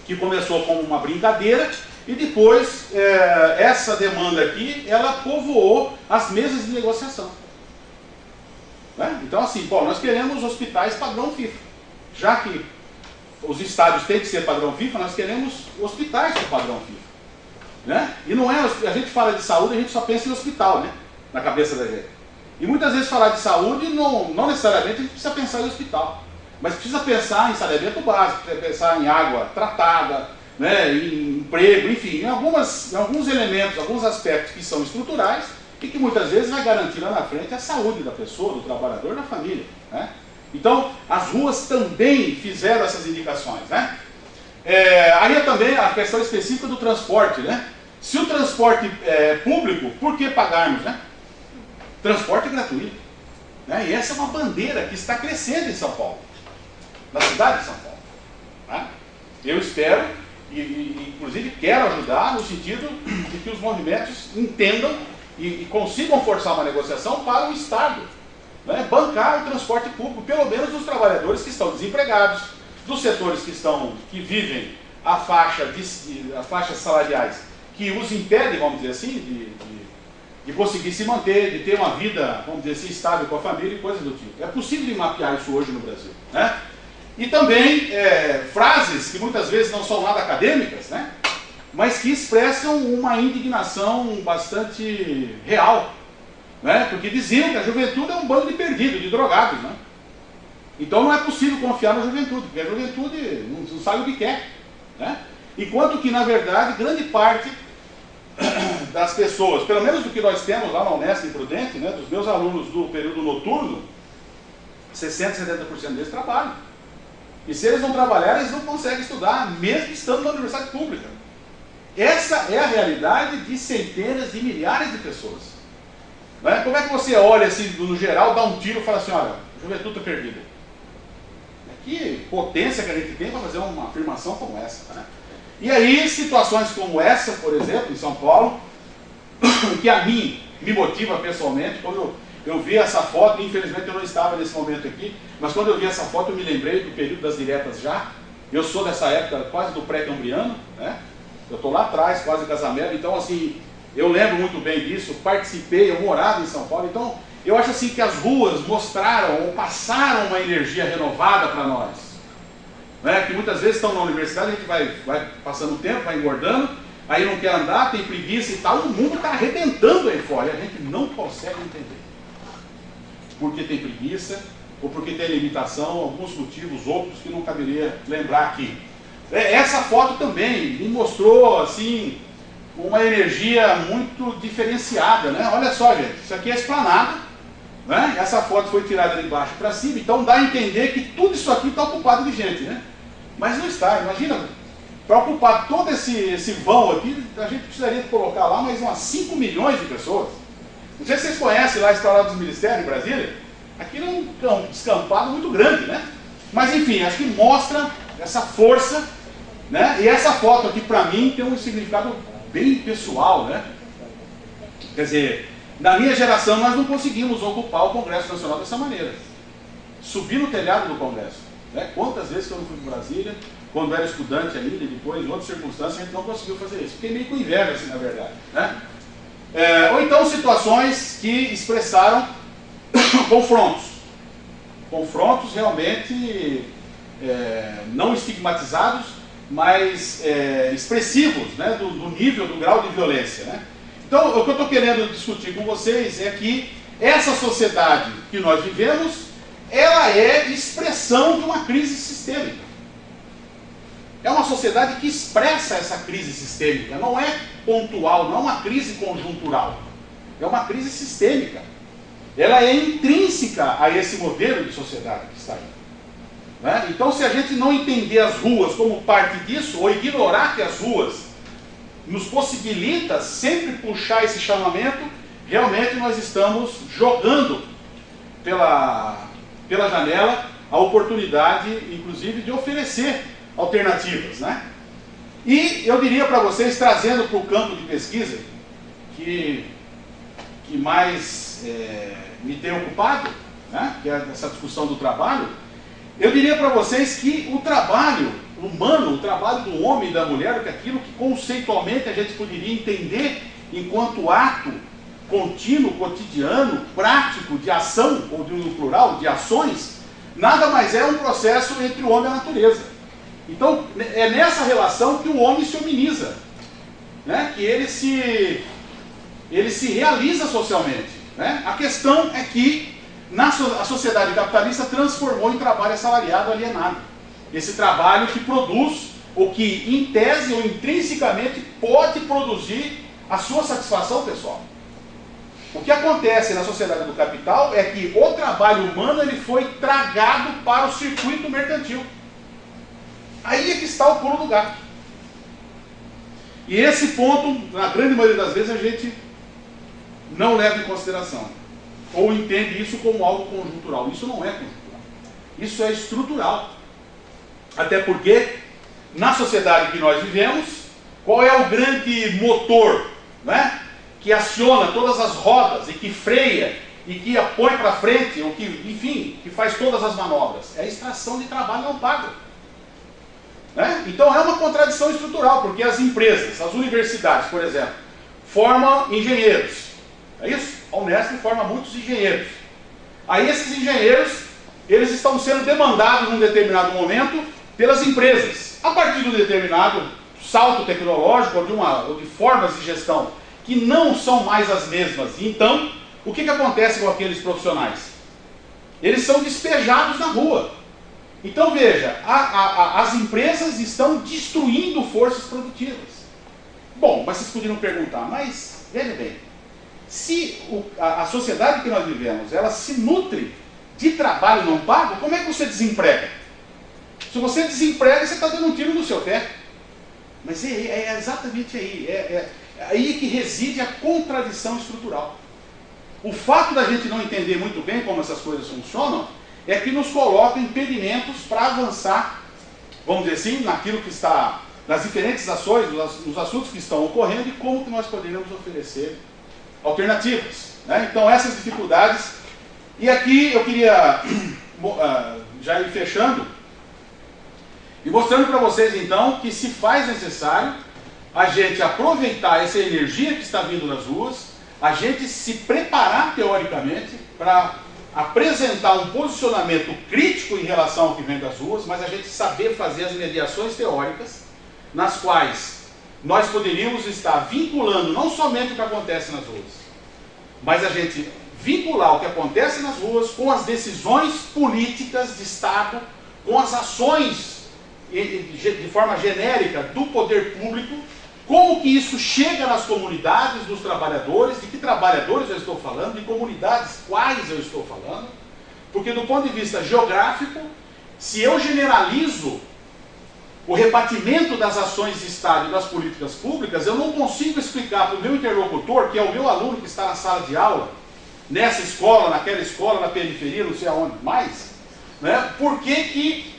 B: que começou como uma brincadeira, e depois, essa demanda aqui, ela povoou as mesas de negociação. Né? Então, assim, bom, nós queremos hospitais padrão FIFA. Já que os estádios têm que ser padrão FIFA, nós queremos hospitais com padrão FIFA. Né? E não é, a gente fala de saúde, a gente só pensa em hospital, né? Na cabeça da gente. E muitas vezes falar de saúde, não necessariamente a gente precisa pensar em hospital. Mas precisa pensar em saneamento básico, precisa pensar em água tratada, né, em emprego, enfim, em alguns elementos, alguns aspectos que são estruturais e que muitas vezes vai garantir lá na frente a saúde da pessoa, do trabalhador, da família. Né? Então, as ruas também fizeram essas indicações. Né? Aí é também a questão específica do transporte. Né? Se o transporte é público, por que pagarmos? Né? Transporte gratuito. Né? E essa é uma bandeira que está crescendo em São Paulo, na cidade de São Paulo. Né? Eu espero, e inclusive quero ajudar no sentido de que os movimentos entendam e consigam forçar uma negociação para o Estado, né? Bancar o transporte público, pelo menos dos trabalhadores que estão desempregados, dos setores que vivem as faixas salariais que os impedem, vamos dizer assim, de conseguir se manter, de ter uma vida, vamos dizer assim, estável com a família e coisas do tipo. É possível de mapear isso hoje no Brasil. Né? E também frases que muitas vezes não são nada acadêmicas, né? Mas que expressam uma indignação bastante real. Né? Porque diziam que a juventude é um bando de perdidos, de drogados. Né? Então não é possível confiar na juventude, porque a juventude não sabe o que quer. Né? Enquanto que, na verdade, grande parte das pessoas, pelo menos do que nós temos lá na Unesp em Prudente, né, dos meus alunos do período noturno, 60%, 70% deles trabalham. E se eles não trabalharem, eles não conseguem estudar, mesmo estando na universidade pública. Essa é a realidade de centenas de milhares de pessoas. Né? Como é que você olha assim, no geral, dá um tiro e fala assim, olha, a juventude está perdida. Que potência que a gente tem para fazer uma afirmação como essa. Né? E aí, situações como essa, por exemplo, em São Paulo, que a mim me motiva pessoalmente, quando eu vi essa foto, infelizmente eu não estava nesse momento aqui, mas quando eu vi essa foto eu me lembrei do período das diretas já. Eu sou dessa época quase do pré-cambriano, né? Eu estou lá atrás, quase casamento, então assim, eu lembro muito bem disso, participei, eu morava em São Paulo, então eu acho assim que as ruas mostraram ou passaram uma energia renovada para nós. Né? Que muitas vezes estão na universidade, a gente vai passando o tempo, vai engordando, aí não quer andar, tem preguiça e tal, o mundo está arrebentando aí fora, e a gente não consegue entender. Porque tem preguiça, ou porque tem limitação, alguns motivos, outros que não caberia lembrar aqui. Essa foto também me mostrou, assim, uma energia muito diferenciada, né? Olha só, gente, isso aqui é esplanada, né? Essa foto foi tirada de baixo para cima, então dá a entender que tudo isso aqui está ocupado de gente, né? Mas não está, imagina, para ocupar todo esse vão aqui, a gente precisaria colocar lá mais umas 5 milhões de pessoas. Não sei se vocês conhecem lá a Esplanada dos Ministérios em Brasília. Aquilo é um descampado muito grande, né? Mas enfim, acho que mostra essa força, né? E essa foto aqui para mim tem um significado bem pessoal, né? Quer dizer, na minha geração nós não conseguimos ocupar o Congresso Nacional dessa maneira. Subir no telhado do Congresso, né? Quantas vezes que eu não fui para Brasília, quando era estudante ainda, e depois em outras circunstâncias, a gente não conseguiu fazer isso. Fiquei meio com inveja, assim, na verdade, né? Ou então situações que expressaram confrontos realmente não estigmatizados, mas expressivos, né, do nível, do grau de violência, né? Então, o que eu estou querendo discutir com vocês é que essa sociedade que nós vivemos, ela é expressão de uma crise sistêmica. É uma sociedade que expressa essa crise sistêmica, não é pontual, não é uma crise conjuntural, é uma crise sistêmica. Ela é intrínseca a esse modelo de sociedade que está aí, né? Então, se a gente não entender as ruas como parte disso, ou ignorar que as ruas nos possibilita sempre puxar esse chamamento, realmente nós estamos jogando pela janela a oportunidade, inclusive, de oferecer alternativas, né? E eu diria para vocês, trazendo para o campo de pesquisa, que mais me tem ocupado, né, que é essa discussão do trabalho, eu diria para vocês que o trabalho humano, o trabalho do homem e da mulher, que é aquilo que conceitualmente a gente poderia entender enquanto ato contínuo, cotidiano, prático, de ação, ou no plural, de ações, nada mais é um processo entre o homem e a natureza. Então, é nessa relação que o homem se hominiza, né? Que ele se realiza socialmente, né? A questão é que a sociedade capitalista transformou em trabalho assalariado alienado. Esse trabalho que produz, ou que em tese ou intrinsecamente pode produzir a sua satisfação pessoal. O que acontece na sociedade do capital é que o trabalho humano ele foi tragado para o circuito mercantil. Aí é que está o pulo do gato. E esse ponto, na grande maioria das vezes, a gente não leva em consideração. Ou entende isso como algo conjuntural. Isso não é conjuntural. Isso é estrutural. Até porque, na sociedade que nós vivemos, qual é o grande motor, né, que aciona todas as rodas e que freia e que põe para frente, ou que, enfim, que faz todas as manobras? É a extração de trabalho não pago. Né? Então é uma contradição estrutural, porque as empresas, as universidades, por exemplo, formam engenheiros. É isso? A Unesp forma muitos engenheiros. Aí esses engenheiros, eles estão sendo demandados num determinado momento pelas empresas. A partir de um determinado salto tecnológico ou de formas de gestão que não são mais as mesmas. Então, o que acontece com aqueles profissionais? Eles são despejados na rua. Então veja, as empresas estão destruindo forças produtivas. Bom, mas vocês poderiam perguntar, mas veja bem, se a sociedade que nós vivemos, ela se nutre de trabalho não pago, como é que você desemprega? Se você desemprega, você está dando um tiro no seu pé. Mas é exatamente aí, é aí que reside a contradição estrutural. O fato da gente não entender muito bem como essas coisas funcionam, é que nos coloca impedimentos para avançar, vamos dizer assim, naquilo que está, nas diferentes ações, nos assuntos que estão ocorrendo e como que nós poderíamos oferecer alternativas, né? Então essas dificuldades, e aqui eu queria já ir fechando e mostrando para vocês então que se faz necessário a gente aproveitar essa energia que está vindo das ruas, a gente se preparar teoricamente para apresentar um posicionamento crítico em relação ao que vem das ruas, mas a gente saber fazer as mediações teóricas nas quais nós poderíamos estar vinculando não somente o que acontece nas ruas, mas a gente vincular o que acontece nas ruas com as decisões políticas de Estado, com as ações de forma genérica do poder público, como que isso chega nas comunidades dos trabalhadores, de que trabalhadores eu estou falando, de comunidades quais eu estou falando, porque do ponto de vista geográfico, se eu generalizo o rebatimento das ações de Estado e das políticas públicas, eu não consigo explicar para o meu interlocutor, que é o meu aluno que está na sala de aula, nessa escola, naquela escola, na periferia, não sei aonde mais, né, por que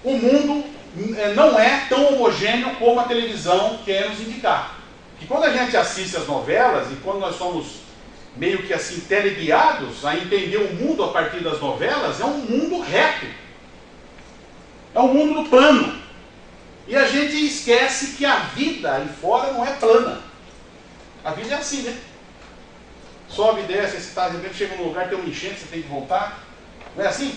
B: o mundo não é tão homogêneo como a televisão quer nos indicar. Que quando a gente assiste as novelas, e quando nós somos meio que assim teleguiados a entender o mundo a partir das novelas, é um mundo reto. É um mundo do plano. E a gente esquece que a vida aí fora não é plana. A vida é assim, né? Sobe e desce, você tá, de repente chega num lugar, tem uma enchente, você tem que voltar. Não é assim?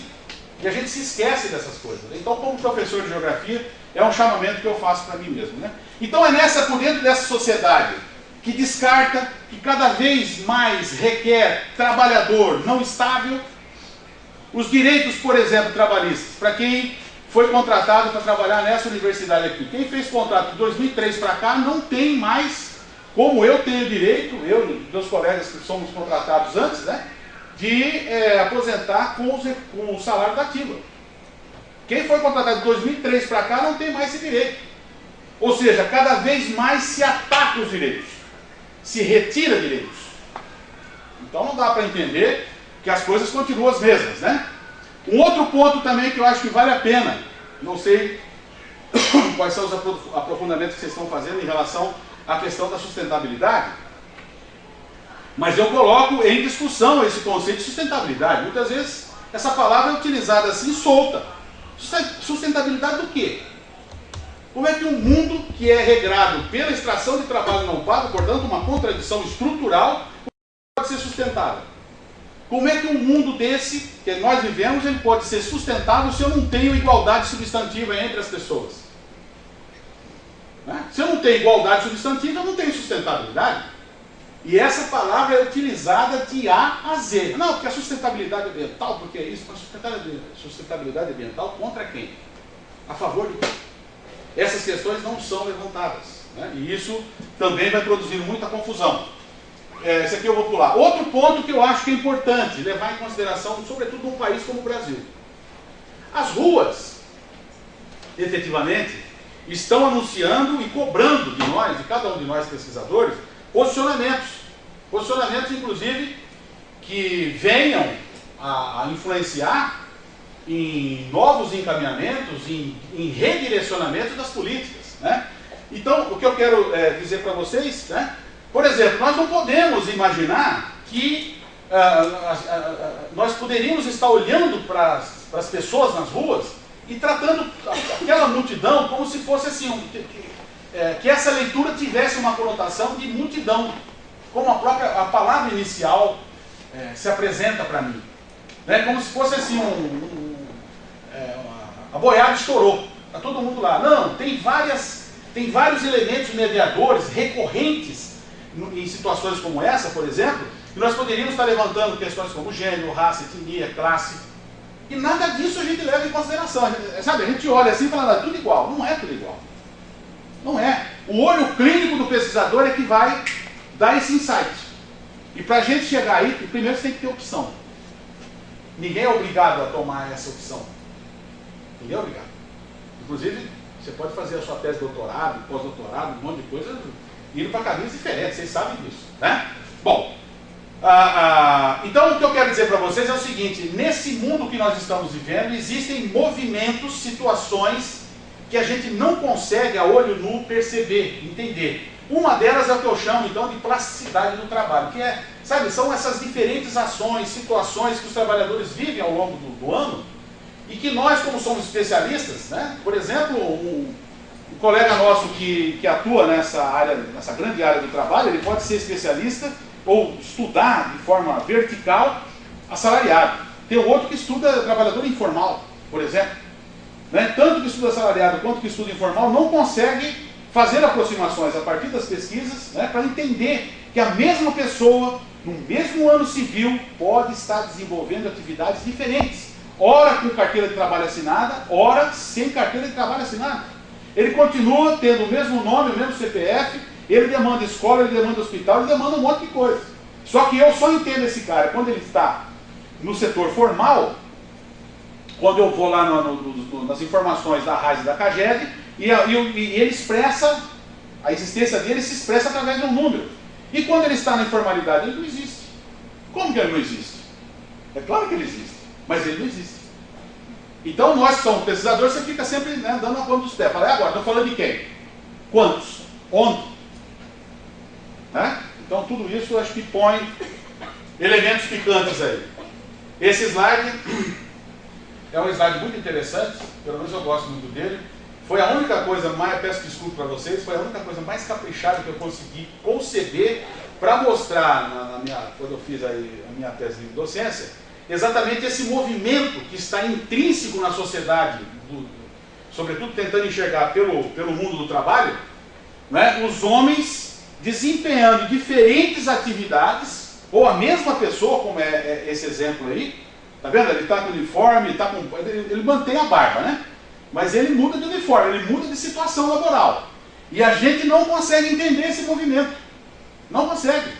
B: E a gente se esquece dessas coisas. Então, como professor de geografia, é um chamamento que eu faço para mim mesmo, né? Então é por dentro dessa sociedade que descarta, que cada vez mais requer trabalhador não estável, os direitos, por exemplo, trabalhistas, para quem foi contratado para trabalhar nessa universidade aqui. Quem fez contrato de 2003 para cá não tem mais, como eu tenho direito, eu e meus colegas que somos contratados antes, né, de aposentar com o salário da ativa. Quem foi contratado de 2003 para cá não tem mais esse direito. Ou seja, cada vez mais se ataca os direitos, se retira direitos. Então não dá para entender que as coisas continuam as mesmas, né? Um outro ponto também que eu acho que vale a pena, não sei quais são os aprofundamentos que vocês estão fazendo em relação à questão da sustentabilidade, mas eu coloco em discussão esse conceito de sustentabilidade. Muitas vezes essa palavra é utilizada assim solta. Sustentabilidade do quê? Como é que um mundo que é regrado pela extração de trabalho não pago, portanto uma contradição estrutural, pode ser sustentável? Como é que um mundo desse, que nós vivemos, ele pode ser sustentável se eu não tenho igualdade substantiva entre as pessoas? Né? Se eu não tenho igualdade substantiva, eu não tenho sustentabilidade. E essa palavra é utilizada de A a Z. Não, porque a sustentabilidade ambiental, porque é isso, a sustentabilidade ambiental contra quem? A favor de quem? Essas questões não são levantadas, né? E isso também vai produzir muita confusão. Esse aqui eu vou pular. Outro ponto que eu acho que é importante levar em consideração, sobretudo num país como o Brasil. As ruas, efetivamente, estão anunciando e cobrando de nós, de cada um de nós pesquisadores, posicionamentos. Posicionamentos, inclusive, que venham a influenciar em novos encaminhamentos, em redirecionamento das políticas, né? Então, o que eu quero dizer para vocês, né? Por exemplo, nós não podemos imaginar que nós poderíamos estar olhando para as pessoas nas ruas e tratando aquela multidão como se fosse assim, que essa leitura tivesse uma conotação de multidão, como a palavra inicial se apresenta para mim. Né? Como se fosse assim, a boiada estourou, está todo mundo lá. Não, tem vários elementos mediadores recorrentes em situações como essa, por exemplo, que nós poderíamos estar levantando questões como gênero, raça, etnia, classe, e nada disso a gente leva em consideração. Sabe, a gente olha assim e fala, tudo igual. Não é tudo igual. Não é. O olho clínico do pesquisador é que vai dar esse insight. E para a gente chegar aí, primeiro você tem que ter opção. Ninguém é obrigado a tomar essa opção. Ninguém é obrigado. Inclusive, você pode fazer a sua tese de doutorado, pós-doutorado, um monte de coisa, indo para caminhos diferentes, vocês sabem disso, né? Bom, então o que eu quero dizer para vocês é o seguinte: nesse mundo que nós estamos vivendo, existem movimentos, situações que a gente não consegue a olho nu perceber, entender. Uma delas é o que eu chamo então de plasticidade do trabalho, que é, sabe, são essas diferentes ações, situações que os trabalhadores vivem ao longo do ano e que nós, como somos especialistas, né, por exemplo, um colega nosso que atua nessa grande área do trabalho, ele pode ser especialista ou estudar de forma vertical assalariado. Tem outro que estuda trabalhador informal, por exemplo. Né? Tanto que estuda assalariado quanto que estuda informal não consegue fazer aproximações a partir das pesquisas, né, para entender que a mesma pessoa, no mesmo ano civil, pode estar desenvolvendo atividades diferentes. Ora com carteira de trabalho assinada, ora sem carteira de trabalho assinada. Ele continua tendo o mesmo nome, o mesmo CPF, ele demanda escola, ele demanda hospital, ele demanda um monte de coisa. Só que eu só entendo esse cara quando ele está no setor formal, quando eu vou lá nas informações da RAIS e da CAGED, E ele expressa, a existência dele se expressa através de um número. E quando ele está na informalidade, ele não existe. Como que ele não existe? É claro que ele existe, mas ele não existe. Então nós que somos pesquisadores, você fica sempre, né, dando a conta dos pés. Fala, agora, estou falando de quem? Quantos? Onde? Né? Então tudo isso eu acho que põe elementos picantes aí. Esse slide é um slide muito interessante, pelo menos eu gosto muito dele. Foi a única coisa mais, peço desculpa para vocês, foi a única coisa mais caprichada que eu consegui conceber para mostrar, quando eu fiz aí a minha tese de docência, exatamente esse movimento que está intrínseco na sociedade, sobretudo tentando enxergar pelo mundo do trabalho, né, os homens desempenhando diferentes atividades, ou a mesma pessoa, como é esse exemplo aí, tá vendo? Ele está com uniforme, ele mantém a barba, né? Mas ele muda de uniforme, ele muda de situação laboral. E a gente não consegue entender esse movimento. Não consegue.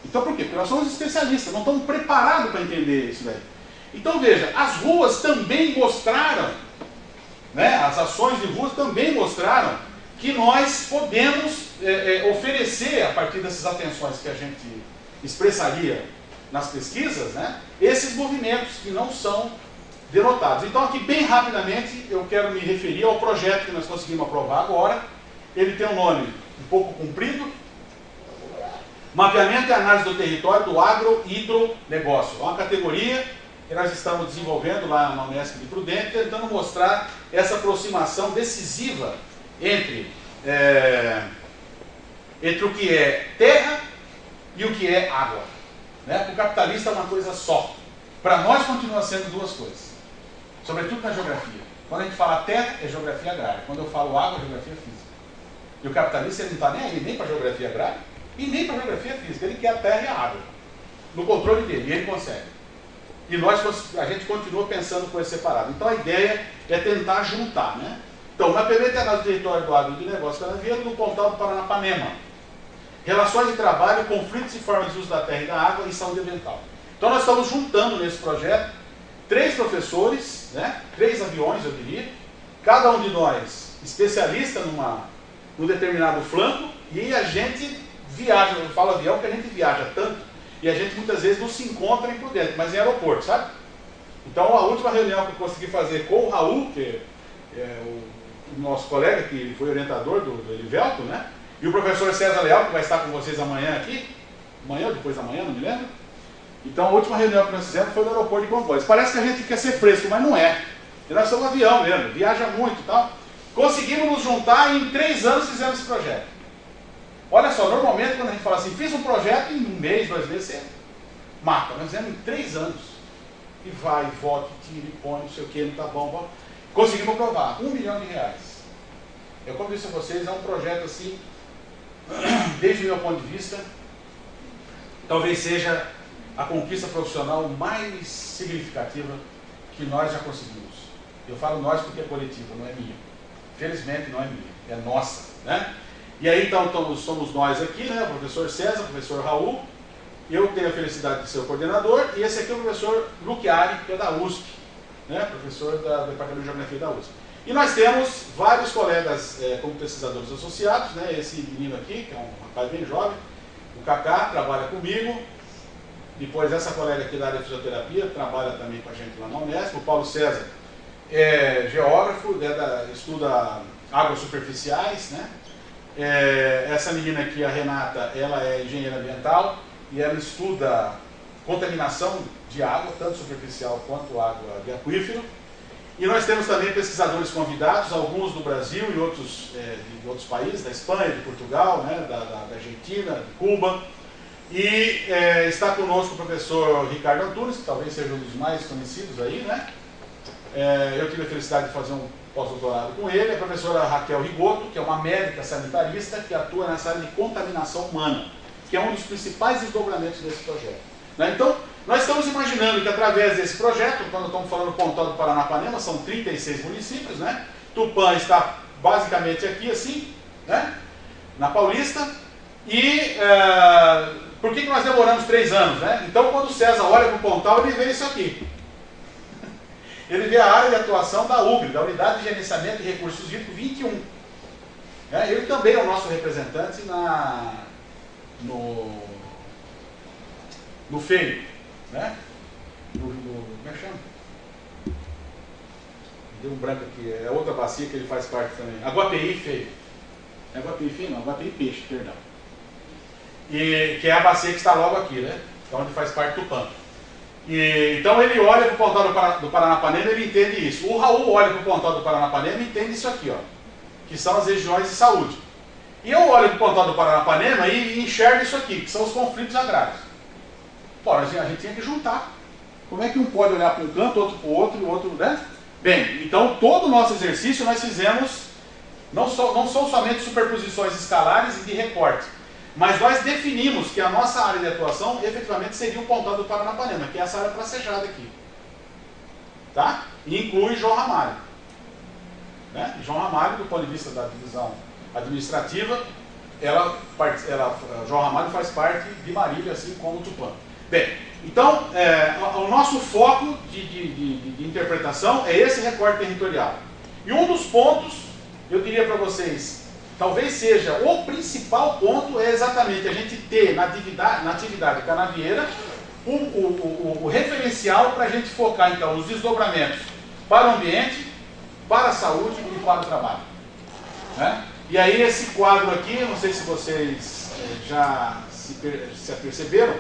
B: Então por quê? Porque nós somos especialistas, não estamos preparados para entender isso daí. Então veja, as ruas também mostraram, né, as ações de ruas também mostraram que nós podemos oferecer, a partir dessas atenções que a gente expressaria nas pesquisas, né, esses movimentos que não são denotados. Então aqui bem rapidamente eu quero me referir ao projeto que nós conseguimos aprovar agora. Ele tem um nome um pouco comprido: Mapeamento e Análise do Território do Agro-Hidronegócio. É uma categoria que nós estamos desenvolvendo lá na Unesp de Prudente, tentando mostrar essa aproximação decisiva entre o que é terra e o que é água. Né? Para o capitalista é uma coisa só. Para nós continua sendo duas coisas. Sobretudo na geografia. Quando a gente fala terra, é geografia agrária. Quando eu falo água, é geografia física. E o capitalista ele não está nem aí nem para a geografia agrária e nem para a geografia física. Ele quer a terra e a água no controle dele, e ele consegue. E a gente continua pensando coisas separadas. Então a ideia é tentar juntar, né? Então, mapeamento e análise do território do agro e do negócio canaviano no Pontal do Paranapanema. Relações de trabalho, conflitos e formas de uso da terra e da água e saúde ambiental. Então nós estamos juntando nesse projeto 3 professores, né, 3 aviões, eu diria, cada um de nós especialista num determinado flanco, e a gente viaja, eu falo avião porque a gente viaja tanto, e a gente muitas vezes não se encontra em Prudente, mas em aeroporto, sabe? Então a última reunião que eu consegui fazer com o Raul, que é o nosso colega, que foi orientador do Elivelto, né, e o professor César Leal, que vai estar com vocês amanhã aqui, amanhã ou depois da manhã, não me lembro. Então a última reunião que nós fizemos foi no aeroporto de Congonhas. Parece que a gente quer ser fresco, mas não é. E nós somos um avião mesmo, viaja muito e tal. Conseguimos nos juntar e em 3 anos fizemos esse projeto. Olha só, normalmente quando a gente fala assim, fiz um projeto em 1 mês, 2 meses, você mata. Nós fizemos em 3 anos. E vai, volta, tira, põe, não sei o que, não tá bom. Conseguimos aprovar R$1 milhão. Eu, como disse a vocês, é um projeto assim, desde o meu ponto de vista, talvez seja a conquista profissional mais significativa que nós já conseguimos. Eu falo nós porque é coletiva, não é minha. Felizmente não é minha, é nossa, né? E aí então somos nós aqui, né? O professor César, o professor Raul, eu tenho a felicidade de ser o coordenador, e esse aqui é o professor Luchiari, que é da USP, né? Professor do Departamento de Geografia da USP. E nós temos vários colegas como pesquisadores associados, né? Esse menino aqui, que é um rapaz bem jovem, o Cacá, trabalha comigo. Depois essa colega aqui da área de fisioterapia, trabalha também com a gente lá na Unesp. O Paulo César é geógrafo, estuda águas superficiais, né? Essa menina aqui, a Renata, ela é engenheira ambiental e ela estuda contaminação de água, tanto superficial quanto água de aquífero. E nós temos também pesquisadores convidados, alguns do Brasil e outros de outros países, da Espanha, de Portugal, né? da Argentina, de Cuba. E está conosco o professor Ricardo Antunes, que talvez seja um dos mais conhecidos aí, né? Eu tive a felicidade de fazer um pós-doutorado com ele. A professora Raquel Rigoto, que é uma médica sanitarista que atua nessa área de contaminação humana, que é um dos principais desdobramentos desse projeto. Né? Então, nós estamos imaginando que através desse projeto, quando estamos falando do Pontal do Paranapanema, são 36 municípios, né? Tupã está basicamente aqui, assim, né? Na Paulista. E por que nós demoramos 3 anos, né? Então, quando o César olha para o Pontal, ele vê isso aqui. ele vê a área de atuação da UGRE, da Unidade de Gerenciamento de Recursos Hídricos 21. Ele também é o nosso representante no FEI, né? Como é que chama? Deu um branco aqui, é outra bacia que ele faz parte também. Aguapeí FEI. É Aguapeí FEI não, Aguapeí Peixe, perdão. E, que é a bacia que está logo aqui, né? É onde faz parte do PAN. Então ele olha para o Pontal do Paranapanema e ele entende isso. O Raul olha para o Pontal do Paranapanema e entende isso aqui, ó, que são as regiões de saúde. E eu olho para o Pontal do Paranapanema e enxergo isso aqui, que são os conflitos agrários. Pô, a gente tinha que juntar. Como é que um pode olhar para um canto, outro para o outro e o outro, né? Bem, então todo o nosso exercício nós fizemos, não são somente superposições escalares e de recorte, mas nós definimos que a nossa área de atuação efetivamente seria o Pontal do Paranapanema, que é essa área tracejada aqui. Tá? E inclui João Ramalho. Né? João Ramalho, do ponto de vista da divisão administrativa, João Ramalho faz parte de Marília, assim como Tupã. Bem, então, o nosso foco de interpretação é esse recorte territorial. E um dos pontos, eu diria para vocês, talvez seja o principal ponto, é exatamente a gente ter na atividade canavieira o referencial para a gente focar, então, os desdobramentos para o ambiente, para a saúde e para o trabalho. Né? E aí esse quadro aqui, não sei se vocês já se aperceberam,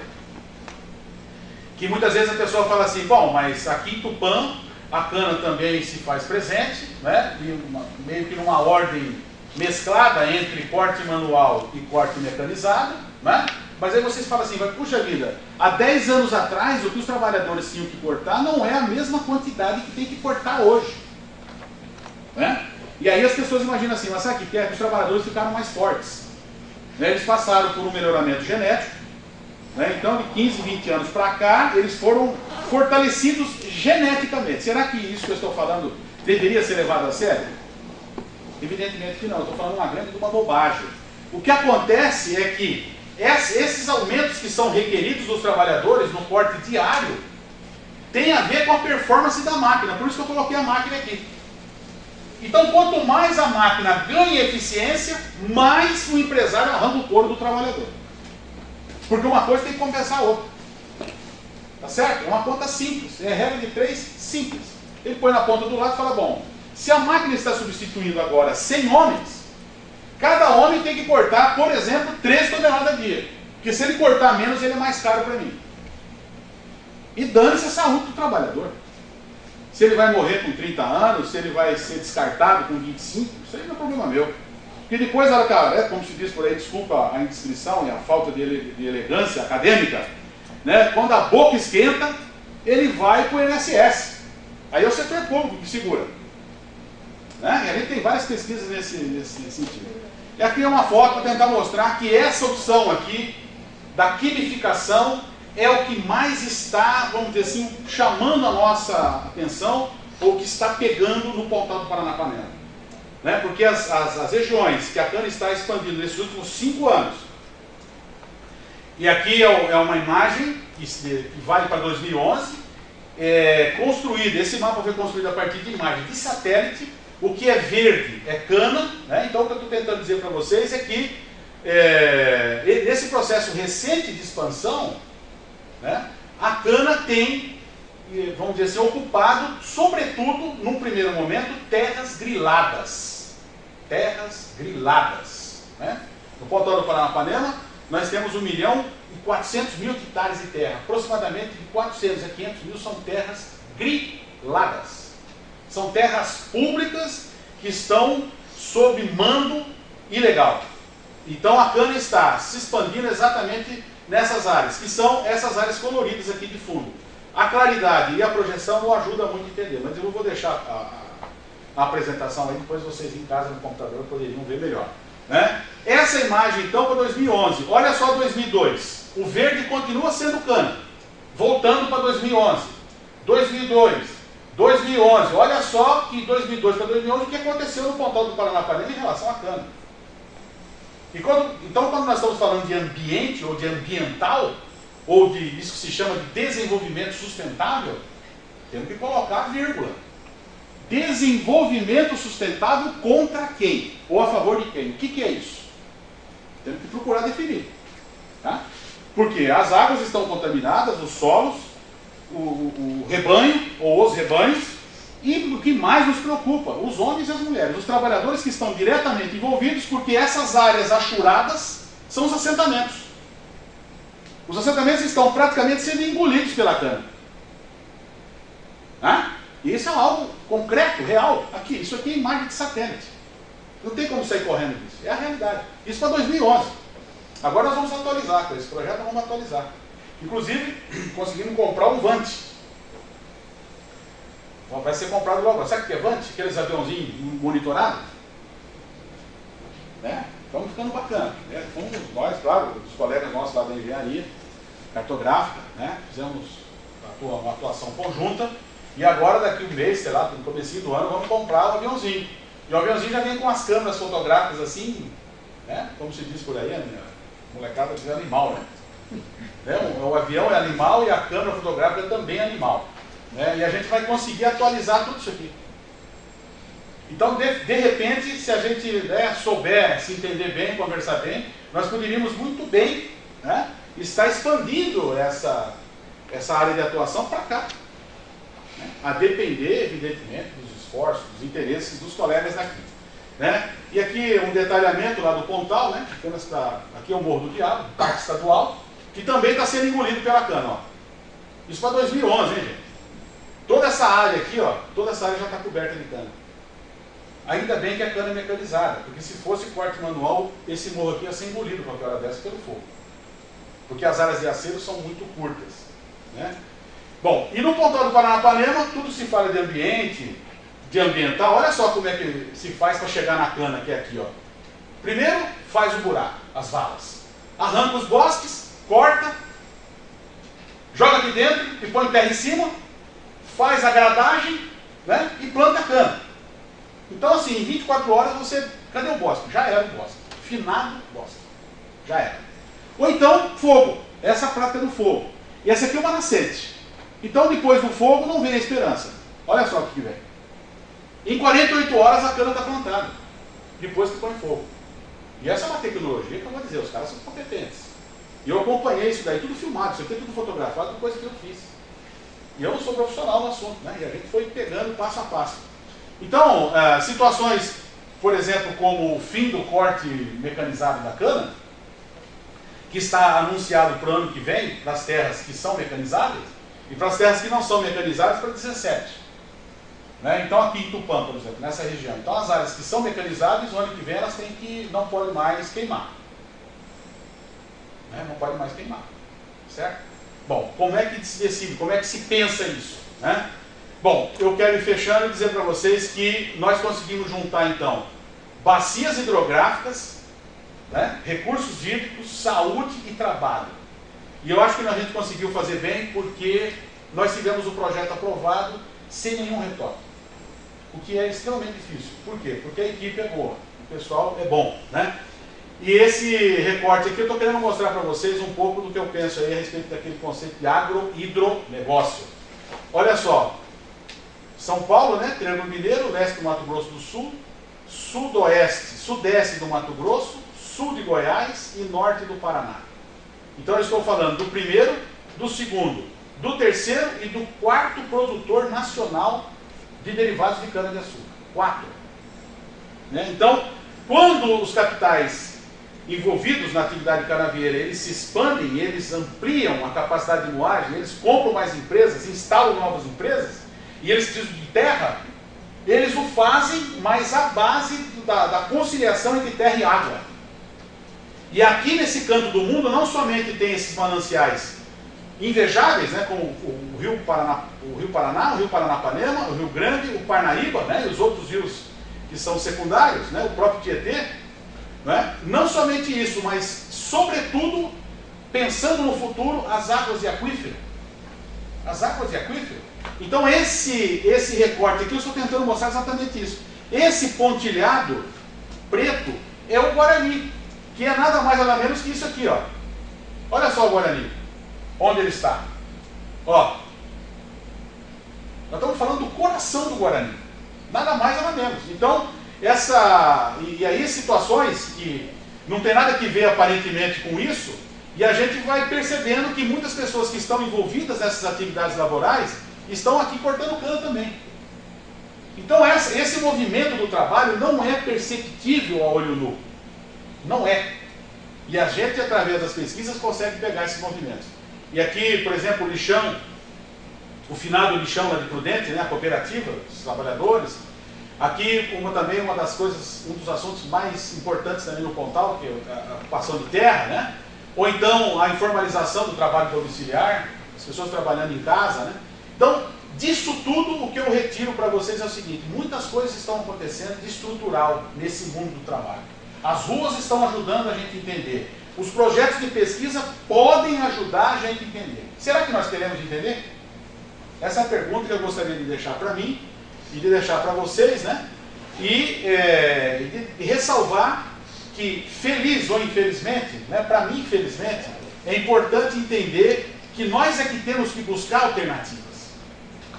B: que muitas vezes a pessoa fala assim, bom, mas aqui em Tupã a cana também se faz presente, né? E meio que numa ordem mesclada entre corte manual e corte mecanizado, né? Mas aí vocês falam assim, puxa vida, há 10 anos atrás o que os trabalhadores tinham que cortar não é a mesma quantidade que tem que cortar hoje. Né? E aí as pessoas imaginam assim, mas sabe o que é? Que os trabalhadores ficaram mais fortes. Né? Eles passaram por um melhoramento genético, né? Então de 15, 20 anos para cá, eles foram fortalecidos geneticamente. Será que isso que eu estou falando deveria ser levado a sério? Evidentemente que não, eu estou falando uma grande bobagem. O que acontece é que esses aumentos que são requeridos dos trabalhadores no corte diário tem a ver com a performance da máquina, por isso que eu coloquei a máquina aqui. Então, quanto mais a máquina ganha eficiência, mais o empresário arranca o couro do trabalhador. Porque uma coisa tem que compensar a outra. Tá certo? É uma conta simples, é regra de 3 simples. Ele põe na ponta do lado e fala, bom, se a máquina está substituindo agora 100 homens, cada homem tem que cortar, por exemplo, 3 toneladas dia. Porque se ele cortar menos, ele é mais caro para mim. E dane-se a saúde do trabalhador. Se ele vai morrer com 30 anos, se ele vai ser descartado com 25, isso aí não é problema meu. Porque depois, cara, como se diz por aí, desculpa a indiscrição e a falta de elegância acadêmica, né? Quando a boca esquenta, ele vai para o INSS. Aí é o setor público que segura. Né? E a gente tem várias pesquisas nesse sentido. E aqui é uma foto para tentar mostrar que essa opção aqui, da quimificação, é o que mais está, vamos dizer assim, chamando a nossa atenção, ou que está pegando no Pontal do Paranapanema. Né? Porque as regiões que a cana está expandindo nesses últimos 5 anos, e aqui é uma imagem que vale para 2011, construída, esse mapa foi construído a partir de imagem de satélite. O que é verde é cana, né? Então o que eu estou tentando dizer para vocês é que nesse processo recente de expansão, né, a cana tem, vamos dizer assim, ocupado, sobretudo, num primeiro momento, terras griladas. Terras griladas. Né? No Pontal do Paranapanema, nós temos 1.400.000 hectares de terra. Aproximadamente de 400 a 500 mil são terras griladas. São terras públicas que estão sob mando ilegal. Então a cana está se expandindo exatamente nessas áreas, que são essas áreas coloridas aqui de fundo. A claridade e a projeção não ajudam muito a entender, mas eu vou deixar a apresentação aí, depois vocês em casa no computador poderiam ver melhor. Né? Essa imagem então para 2011, olha só 2002, o verde continua sendo cana, voltando para 2011, 2002, 2011, olha só que 2002 para 2011 o que aconteceu no Pontal do Paranapanema em relação à cana. Então, quando nós estamos falando de ambiente, ou de ambiental, ou de isso que se chama de desenvolvimento sustentável, Temos que colocar vírgula. Desenvolvimento sustentável contra quem? Ou a favor de quem? O que é isso? Temos que procurar definir. Tá? Porque as águas estão contaminadas, os solos, o rebanho, ou os rebanhos, e o que mais nos preocupa, os homens e as mulheres, os trabalhadores que estão diretamente envolvidos, porque essas áreas achuradas são os assentamentos. Os assentamentos estão praticamente sendo engolidos pela cana. E isso é algo concreto, real. Aqui, isso aqui é imagem de satélite. Não tem como sair correndo disso. É a realidade. Isso para 2011. Agora nós vamos atualizar com esse projeto, nós vamos atualizar. Inclusive, conseguimos comprar um Vante. Vai ser comprado logo. Sabe o que é Vante? Aqueles aviãozinhos monitorados? Estamos ficando bacana. Fomos nós, claro, os colegas nossos lá da engenharia cartográfica, fizemos uma atuação conjunta. E agora, daqui um mês, sei lá, no começo do ano, vamos comprar um aviãozinho. E o aviãozinho já vem com as câmeras fotográficas assim, como se diz por aí, a minha molecada diz animal, O avião é animal e a câmera fotográfica também é animal. E a gente vai conseguir atualizar tudo isso aqui. Então, de repente, se a gente souber se entender bem, conversar bem, nós poderíamos muito bem estar expandindo essa área de atuação para cá. A depender, evidentemente, dos esforços, dos interesses dos colegas daqui. E aqui um detalhamento lá do Pontal, aqui é o Morro do Diabo, parque estadual, que também está sendo engolido pela cana. Ó. Isso para 2011, hein, gente? Toda essa área aqui, toda essa área já está coberta de cana. Ainda bem que a cana é mecanizada, porque se fosse corte manual, esse morro aqui ia ser engolido qualquer hora dessa pelo fogo. Porque as áreas de acero são muito curtas. Bom, e no Pontal do Paranapanema, tudo se fala de ambiente, de ambiental. Olha só como é que se faz para chegar na cana, que é aqui. Primeiro, faz o buraco, as valas. Arranca os bosques, corta, joga aqui dentro e põe terra em cima, faz a gradagem e planta a cana. Então, assim, em 24 horas você... Cadê o bosque? Já era o bosque. Finado bosque. Já era. Ou então, fogo. Essa é a prática do fogo. E essa aqui é uma nascente. Então, depois do fogo, não vem a esperança. Olha só o que vem. Em 48 horas, a cana está plantada. Depois que põe fogo. E essa é uma tecnologia que eu vou dizer, os caras são competentes. E eu acompanhei isso daí, tudo filmado, isso aqui é tudo fotografado, coisa que eu fiz. E eu não sou profissional no assunto, E a gente foi pegando passo a passo. Então, situações, por exemplo, como o fim do corte mecanizado da cana, que está anunciado para o ano que vem, para as terras que são mecanizáveis, e para as terras que não são mecanizáveis, para 17. Então, aqui em Tupã, por exemplo, nessa região. Então, as áreas que são mecanizáveis, o ano que vem, elas não podem mais queimar. Não podem mais queimar. Certo? Bom, como é que se decide? Como é que se pensa isso? Bom, eu quero ir fechando e dizer para vocês que nós conseguimos juntar, então, bacias hidrográficas, recursos hídricos, saúde e trabalho. E eu acho que a gente conseguiu fazer bem porque nós tivemos o projeto aprovado sem nenhum retoque. O que é extremamente difícil. Por quê? Porque a equipe é boa, o pessoal é bom. E esse recorte aqui eu estou querendo mostrar para vocês um pouco do que eu penso aí a respeito daquele conceito de agro-hidronegócio. Olha só, São Paulo, Triângulo Mineiro, leste do Mato Grosso do Sul, sudeste do Mato Grosso, sul de Goiás e norte do Paraná. Então eu estou falando do primeiro, do segundo, do terceiro e do quarto produtor nacional de derivados de cana-de-açúcar. 4. Então, quando os capitais envolvidos na atividade canavieira, eles se expandem, eles ampliam a capacidade de moagem, eles compram mais empresas, instalam novas empresas, e eles precisam de terra, eles o fazem, mas à base da conciliação entre terra e água. E aqui nesse canto do mundo, não somente tem esses mananciais invejáveis, como o Rio Paraná, o Rio Paranapanema, o Rio Grande, o Parnaíba, e os outros rios que são secundários, o próprio Tietê. Não somente isso, mas, sobretudo, pensando no futuro, as águas de aquífero. As águas de aquífero. Então, esse recorte aqui, eu estou tentando mostrar exatamente isso. Esse pontilhado preto é o Guarani, que é nada mais nada menos que isso aqui. Olha só o Guarani, onde ele está. coração do Guarani. Nada mais, nada menos. Então, e aí situações que não tem nada que ver aparentemente com isso, e a gente vai percebendo que muitas pessoas que estão envolvidas nessas atividades laborais estão aqui cortando cana também. Então esse movimento do trabalho não é perceptível a olho nu. Não é. E a gente, através das pesquisas, consegue pegar esses movimentos. E aqui, por exemplo, o Lixão, o finado Lixão lá de Prudente, né, a cooperativa dos trabalhadores. Aqui também uma das coisas, um dos assuntos mais importantes também no Pontal, que é a ocupação de terra, né? Ou então a informalização do trabalho domiciliar, as pessoas trabalhando em casa, né? Então, disso tudo, o que eu retiro para vocês é o seguinte: muitas coisas estão acontecendo de estrutural nesse mundo do trabalho. As ruas estão ajudando a gente a entender. Os projetos de pesquisa podem ajudar a gente a entender. Será que nós queremos entender? Essa é a pergunta que eu gostaria de deixar para mim e de deixar para vocês, né? E de ressalvar que, feliz ou infelizmente, né, para mim, infelizmente, é importante entender que nós é que temos que buscar alternativas.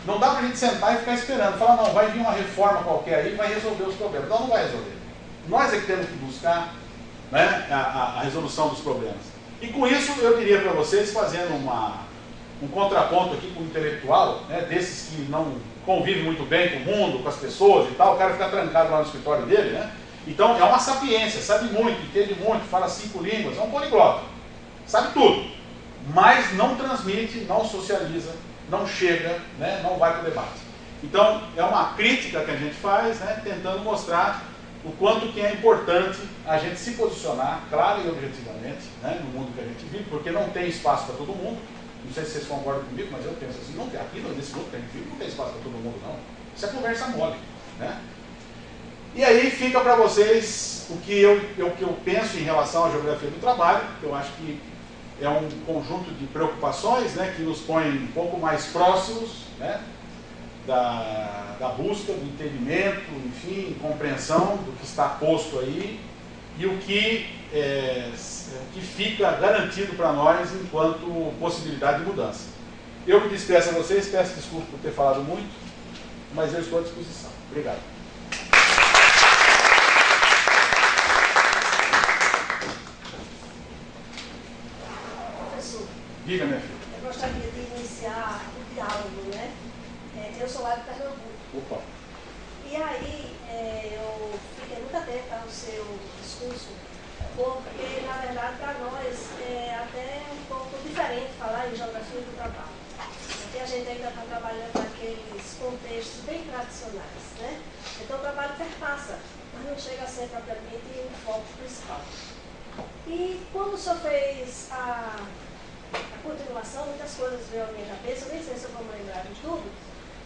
B: Não dá para a gente sentar e ficar esperando, falar, não, vai vir uma reforma qualquer aí e vai resolver os problemas. Não, não vai resolver. Nós é que temos que buscar, né, a resolução dos problemas. E com isso, eu diria para vocês, fazendo um contraponto aqui com o intelectual, né, desses que não convivem muito bem com o mundo, com as pessoas e tal, o cara fica trancado lá no escritório dele, né? Então, é uma sapiência, sabe muito, entende muito, fala 5 línguas, é um poliglota, sabe tudo, mas não transmite, não socializa, não chega, né, não vai para o debate. Então, é uma crítica que a gente faz, né, tentando mostrar o quanto que é importante a gente se posicionar, claro e objetivamente, né, no mundo que a gente vive, porque não tem espaço para todo mundo. Não sei se vocês concordam comigo, mas eu penso assim, não tem, aqui nesse mundo que a gente vive não tem espaço para todo mundo, não. Isso é conversa mole, né? E aí fica para vocês o que eu penso em relação à geografia do trabalho, que eu acho que é um conjunto de preocupações, né, que nos põe um pouco mais próximos, né, da busca, do entendimento, enfim, compreensão do que está posto aí e o que fica garantido para nós enquanto possibilidade de mudança. Eu me despeço a vocês, peço desculpa por ter falado muito, mas eu estou à disposição. Obrigado.
C: Professor,
B: Diga, minha filha.
C: eu gostaria de iniciar o diálogo, né? Eu sou lá de Pernambuco.
B: Opa.
C: E aí, eu fiquei muito atenta ao seu discurso, porque, na verdade, para nós é até um pouco diferente falar em geografia do trabalho. Porque a gente ainda está trabalhando naqueles contextos bem tradicionais, né? Então, o trabalho perpassa, mas não chega a ser propriamente o foco principal. E quando o senhor fez a continuação, muitas coisas veio à minha cabeça, eu nem sei se eu vou me lembrar de tudo,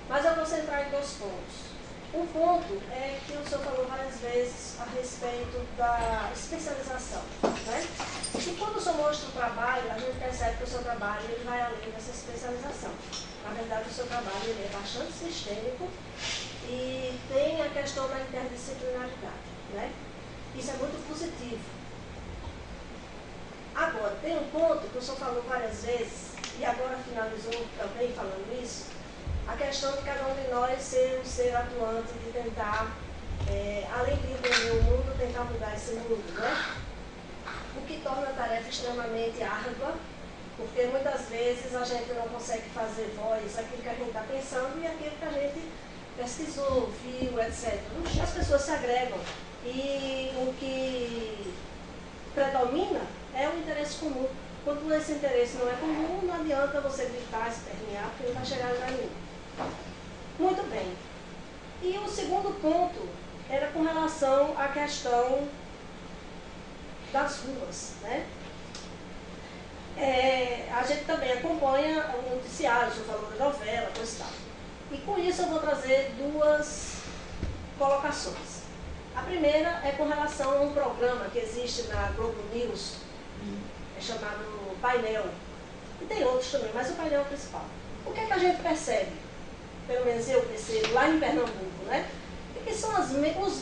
C: mas eu vou centrar em 2 pontos. Um ponto é que o senhor falou várias vezes a respeito da especialização, né? E quando o senhor mostra o trabalho, a gente percebe que o seu trabalho ele vai além dessa especialização. Na verdade, o seu trabalho ele é bastante sistêmico e tem a questão da interdisciplinaridade, né? Isso é muito positivo. Agora, tem um ponto que o senhor falou várias vezes, e agora finalizou também falando isso, a questão de cada um de nós ser um ser atuante, de tentar, além de entender o mundo, tentar mudar esse mundo, né? O que torna a tarefa extremamente árdua, porque muitas vezes a gente não consegue fazer voz aquilo que a gente está pensando e aquilo que a gente pesquisou, viu, etc. As pessoas se agregam e o que predomina é o interesse comum. Quando esse interesse não é comum, não adianta você gritar, espernear, porque não vai chegar a lugar nenhum. Muito bem. E o segundo ponto era com relação à questão das ruas, né? A gente também acompanha o noticiário, o senhor falou da novela, coisa e tal. E com isso eu vou trazer 2 colocações. A primeira é com relação a um programa que existe na Globo News, é chamado Painel. E tem outros também, mas o painel é o principal. O que é que a gente percebe? Pelo menos eu percebo lá em Pernambuco, né? É que são os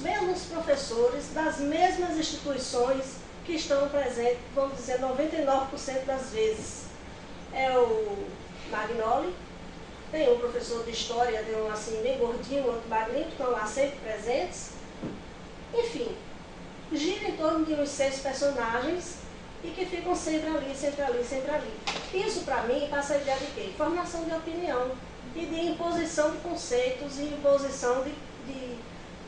C: mesmos professores das mesmas instituições que estão presentes, vamos dizer, 99% das vezes. É o Magnoli, Tem um professor de história, tem um assim bem gordinho, outro magrinho, que estão lá sempre presentes. Enfim, gira em torno de uns 6 personagens e que ficam sempre ali, sempre ali, sempre ali. Isso, para mim, passa a ideia de quê? Formação de opinião e de imposição de conceitos e imposição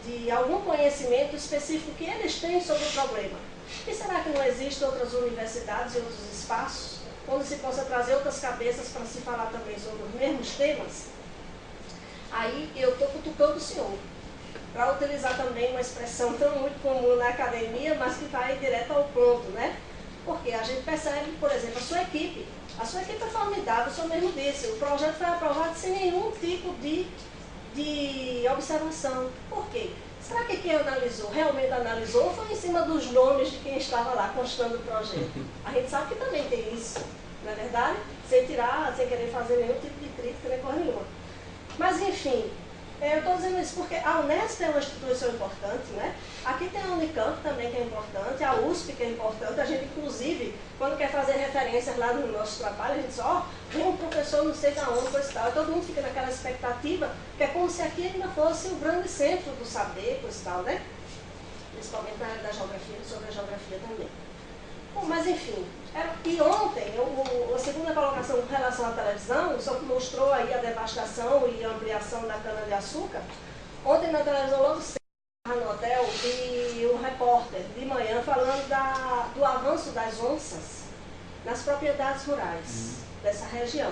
C: de algum conhecimento específico que eles têm sobre o problema. E será que não existem outras universidades e outros espaços onde se possa trazer outras cabeças para se falar também sobre os mesmos temas? Aí eu estou cutucando o senhor para utilizar também uma expressão tão muito comum na academia, mas que vai direto ao ponto, né? Porque a gente percebe, por exemplo, a sua equipe é formidável, o senhor mesmo disse, o projeto foi aprovado sem nenhum tipo de observação. Por quê? Será que quem analisou, realmente analisou, ou foi em cima dos nomes de quem estava lá constando o projeto? A gente sabe que também tem isso, não é verdade? Sem querer fazer nenhum tipo de crítica, nem coisa nenhuma. Mas, enfim, eu estou dizendo isso porque a Unesp é uma instituição importante, né? Aqui tem a Unicamp também que é importante, a USP que é importante. A gente, inclusive, quando quer fazer referências lá no nosso trabalho, a gente diz, vem um professor não sei da onde, coisa e tal. E todo mundo fica naquela expectativa, que é como se aqui ainda fosse o grande centro do saber, coisa e tal, né? Principalmente na área da geografia, sobre a geografia também. Bom, mas enfim, e ontem, a segunda colocação com relação à televisão, o senhor mostrou aí a devastação e a ampliação da cana-de-açúcar. Ontem na televisão, logo cedo, no hotel, vi um repórter de manhã falando do avanço das onças nas propriedades rurais dessa região.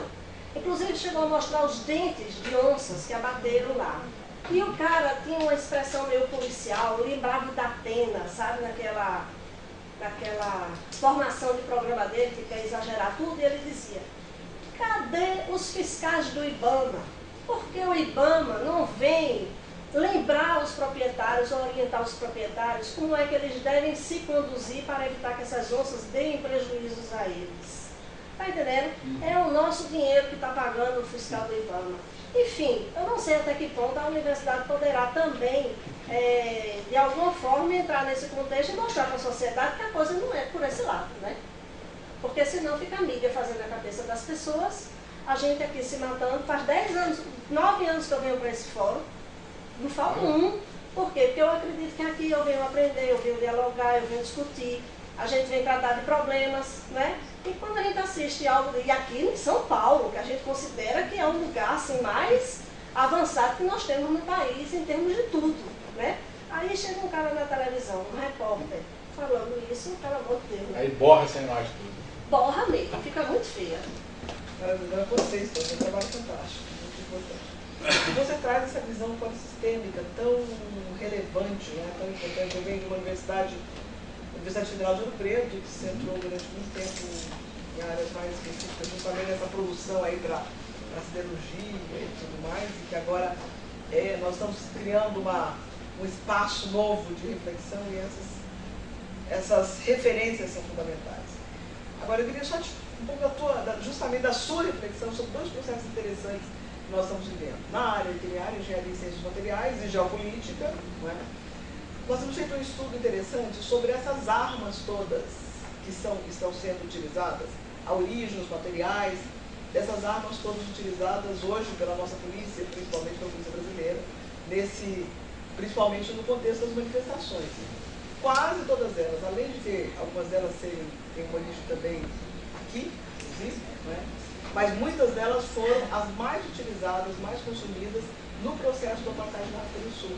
C: Inclusive chegou a mostrar os dentes de onças que abateram lá. E o cara tinha uma expressão meio policial, lembrava da Atena, sabe, naquela formação de programa dele, que quer exagerar tudo, e ele dizia, cadê os fiscais do IBAMA? Por que o IBAMA não vem lembrar os proprietários, orientar os proprietários, como é que eles devem se conduzir para evitar que essas onças deem prejuízos a eles? Está entendendo? É o nosso dinheiro que está pagando o fiscal do IBAMA. Enfim, eu não sei até que ponto a universidade poderá também, de alguma forma, entrar nesse contexto e mostrar para a sociedade que a coisa não é por esse lado, né? Porque senão fica a mídia fazendo a cabeça das pessoas, a gente aqui se matando, faz 10 anos, 9 anos que eu venho para esse fórum, não falta um. Por quê? Porque eu acredito que aqui eu venho aprender, eu venho dialogar, eu venho discutir, a gente vem tratar de problemas, né? E quando a gente assiste algo, e aqui em São Paulo, que a gente considera que é um lugar assim, mais avançado que nós temos no país em termos de tudo, né? Aí chega um cara na televisão, um repórter, falando isso, pelo amor de Deus.
B: Aí borra essa imagem tudo.
C: Borra mesmo, fica muito feia.
D: Agora vocês fazem um trabalho fantástico, muito importante. E você traz essa visão polissistêmica tão relevante, né, tão importante. Eu venho de uma Universidade Federal de Ouro Preto, que se centrou durante muito tempo em áreas mais específicas, justamente nessa produção aí para a siderurgia e tudo mais, e que agora nós estamos criando um espaço novo de reflexão e essas referências são fundamentais. Agora, eu queria só um pouco justamente da sua reflexão sobre 2 processos interessantes que nós estamos vivendo. Na área literária, engenharia e ciências materiais e geopolítica, não é? Nós temos feito um estudo interessante sobre essas armas todas que estão sendo utilizadas, a origem, os materiais, dessas armas todas utilizadas hoje pela nossa polícia, principalmente pela polícia brasileira, principalmente no contexto das manifestações. Quase todas elas, além de ter algumas delas têm uma origem também aqui, inclusive, não é? Mas muitas delas foram as mais utilizadas, mais consumidas no processo do apartheid na África do Sul.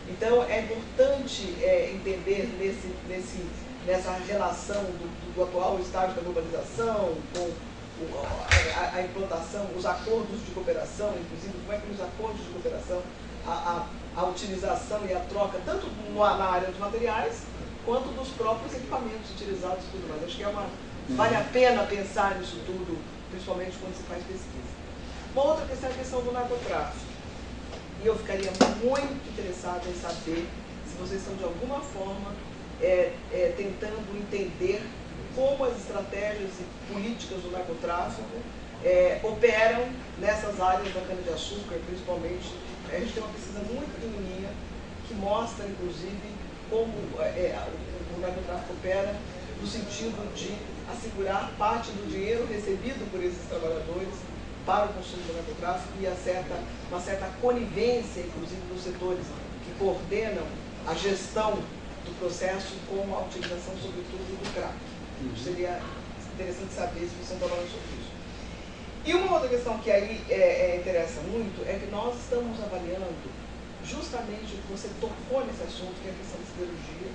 D: Então, é importante entender nessa relação do atual estágio da globalização, com a implantação, os acordos de cooperação, inclusive, como é que nos acordos de cooperação, a utilização e a troca, tanto na área dos materiais, quanto dos próprios equipamentos utilizados e tudo mais. Acho que vale a pena pensar nisso tudo, principalmente quando se faz pesquisa. Uma outra questão é a questão do narcotráfico. E eu ficaria muito interessada em saber se vocês estão, de alguma forma, tentando entender como as estratégias e políticas do narcotráfico operam nessas áreas da cana-de-açúcar, principalmente. A gente tem uma pesquisa muito pequenininha que mostra, inclusive, como o narcotráfico opera no sentido de assegurar parte do dinheiro recebido por esses trabalhadores para o consumo do narcotráfico e uma certa conivência, inclusive, dos setores que coordenam a gestão do processo com a utilização, sobretudo, do crack. Seria interessante saber se vocês estão trabalhando sobre isso. E uma outra questão que aí interessa muito é que nós estamos avaliando justamente o que você tocou nesse assunto, que é a questão da siderurgia,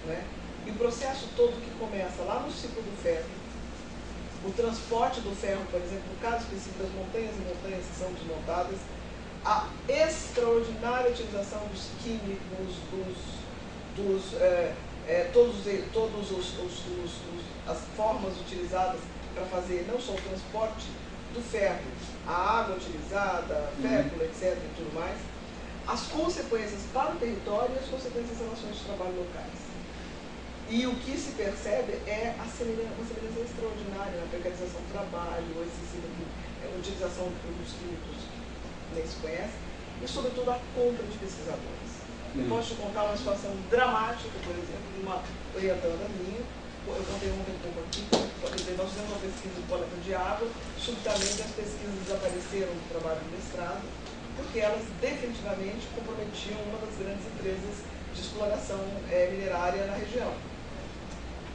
D: né? E o processo todo que começa lá no ciclo do ferro, o transporte do ferro, por exemplo, no caso específico das montanhas e montanhas que são desmontadas, a extraordinária utilização dos químicos, as formas utilizadas para fazer não só o transporte do ferro, a água utilizada, a fécula, etc. e tudo mais, as consequências para o território e as consequências das relações de trabalho locais. E o que se percebe é uma semelhança extraordinária na precarização do trabalho, a utilização de produtos químicos que nem se conhece, e sobretudo a compra de pesquisadores. Eu posso te contar uma situação dramática, por exemplo, de uma orientanda minha. Eu contei ontem um pouco aqui, nós fizemos uma pesquisa de coleta de água, subitamente as pesquisas desapareceram do trabalho do mestrado, porque elas definitivamente comprometiam uma das grandes empresas de exploração minerária na região.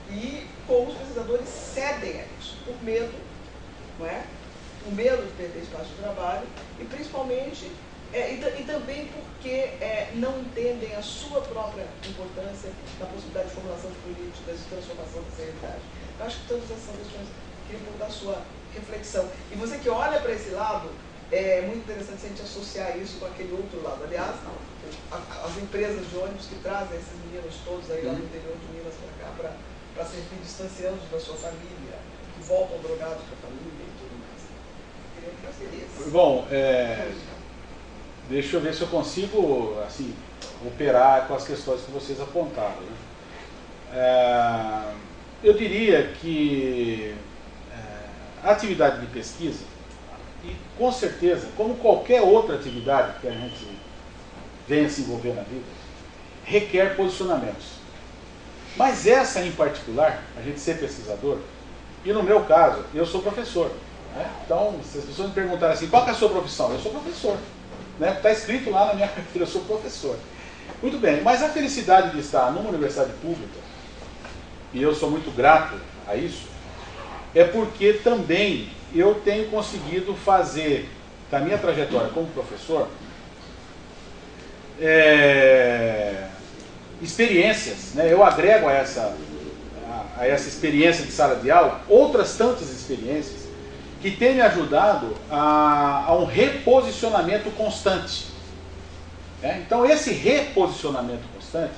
D: E como os pesquisadores cedem a isso, por medo, não é? O medo de perder espaço de trabalho e principalmente, e também porque não entendem a sua própria importância na possibilidade de formulação de políticas, de transformação dessa realidade. Eu acho que todas essas questões queria um pouco da sua reflexão. E você que olha para esse lado, é muito interessante a gente associar isso com aquele outro lado. Aliás, as empresas de ônibus que trazem esses meninos todos aí lá no interior de Minas para cá, para servir distanciando da sua família, que voltam drogados para a família e tudo mais. Eu queria que você
B: Bom, deixa eu ver se eu consigo, assim, operar com as questões que vocês apontaram, né? Eu diria que a atividade de pesquisa, e com certeza, como qualquer outra atividade que a gente venha se envolver na vida, requer posicionamentos. Mas essa em particular, a gente ser pesquisador, e no meu caso, eu sou professor, né? Então, se as pessoas me perguntarem assim, qual que é a sua profissão? Eu sou professor, né? Está escrito lá na minha carteira, eu sou professor. Muito bem, mas a felicidade de estar numa universidade pública, e eu sou muito grato a isso, é porque também eu tenho conseguido fazer, da minha trajetória como professor, experiências, né? Eu agrego a essa experiência de sala de aula outras tantas experiências que têm me ajudado a um reposicionamento constante. Então esse reposicionamento constante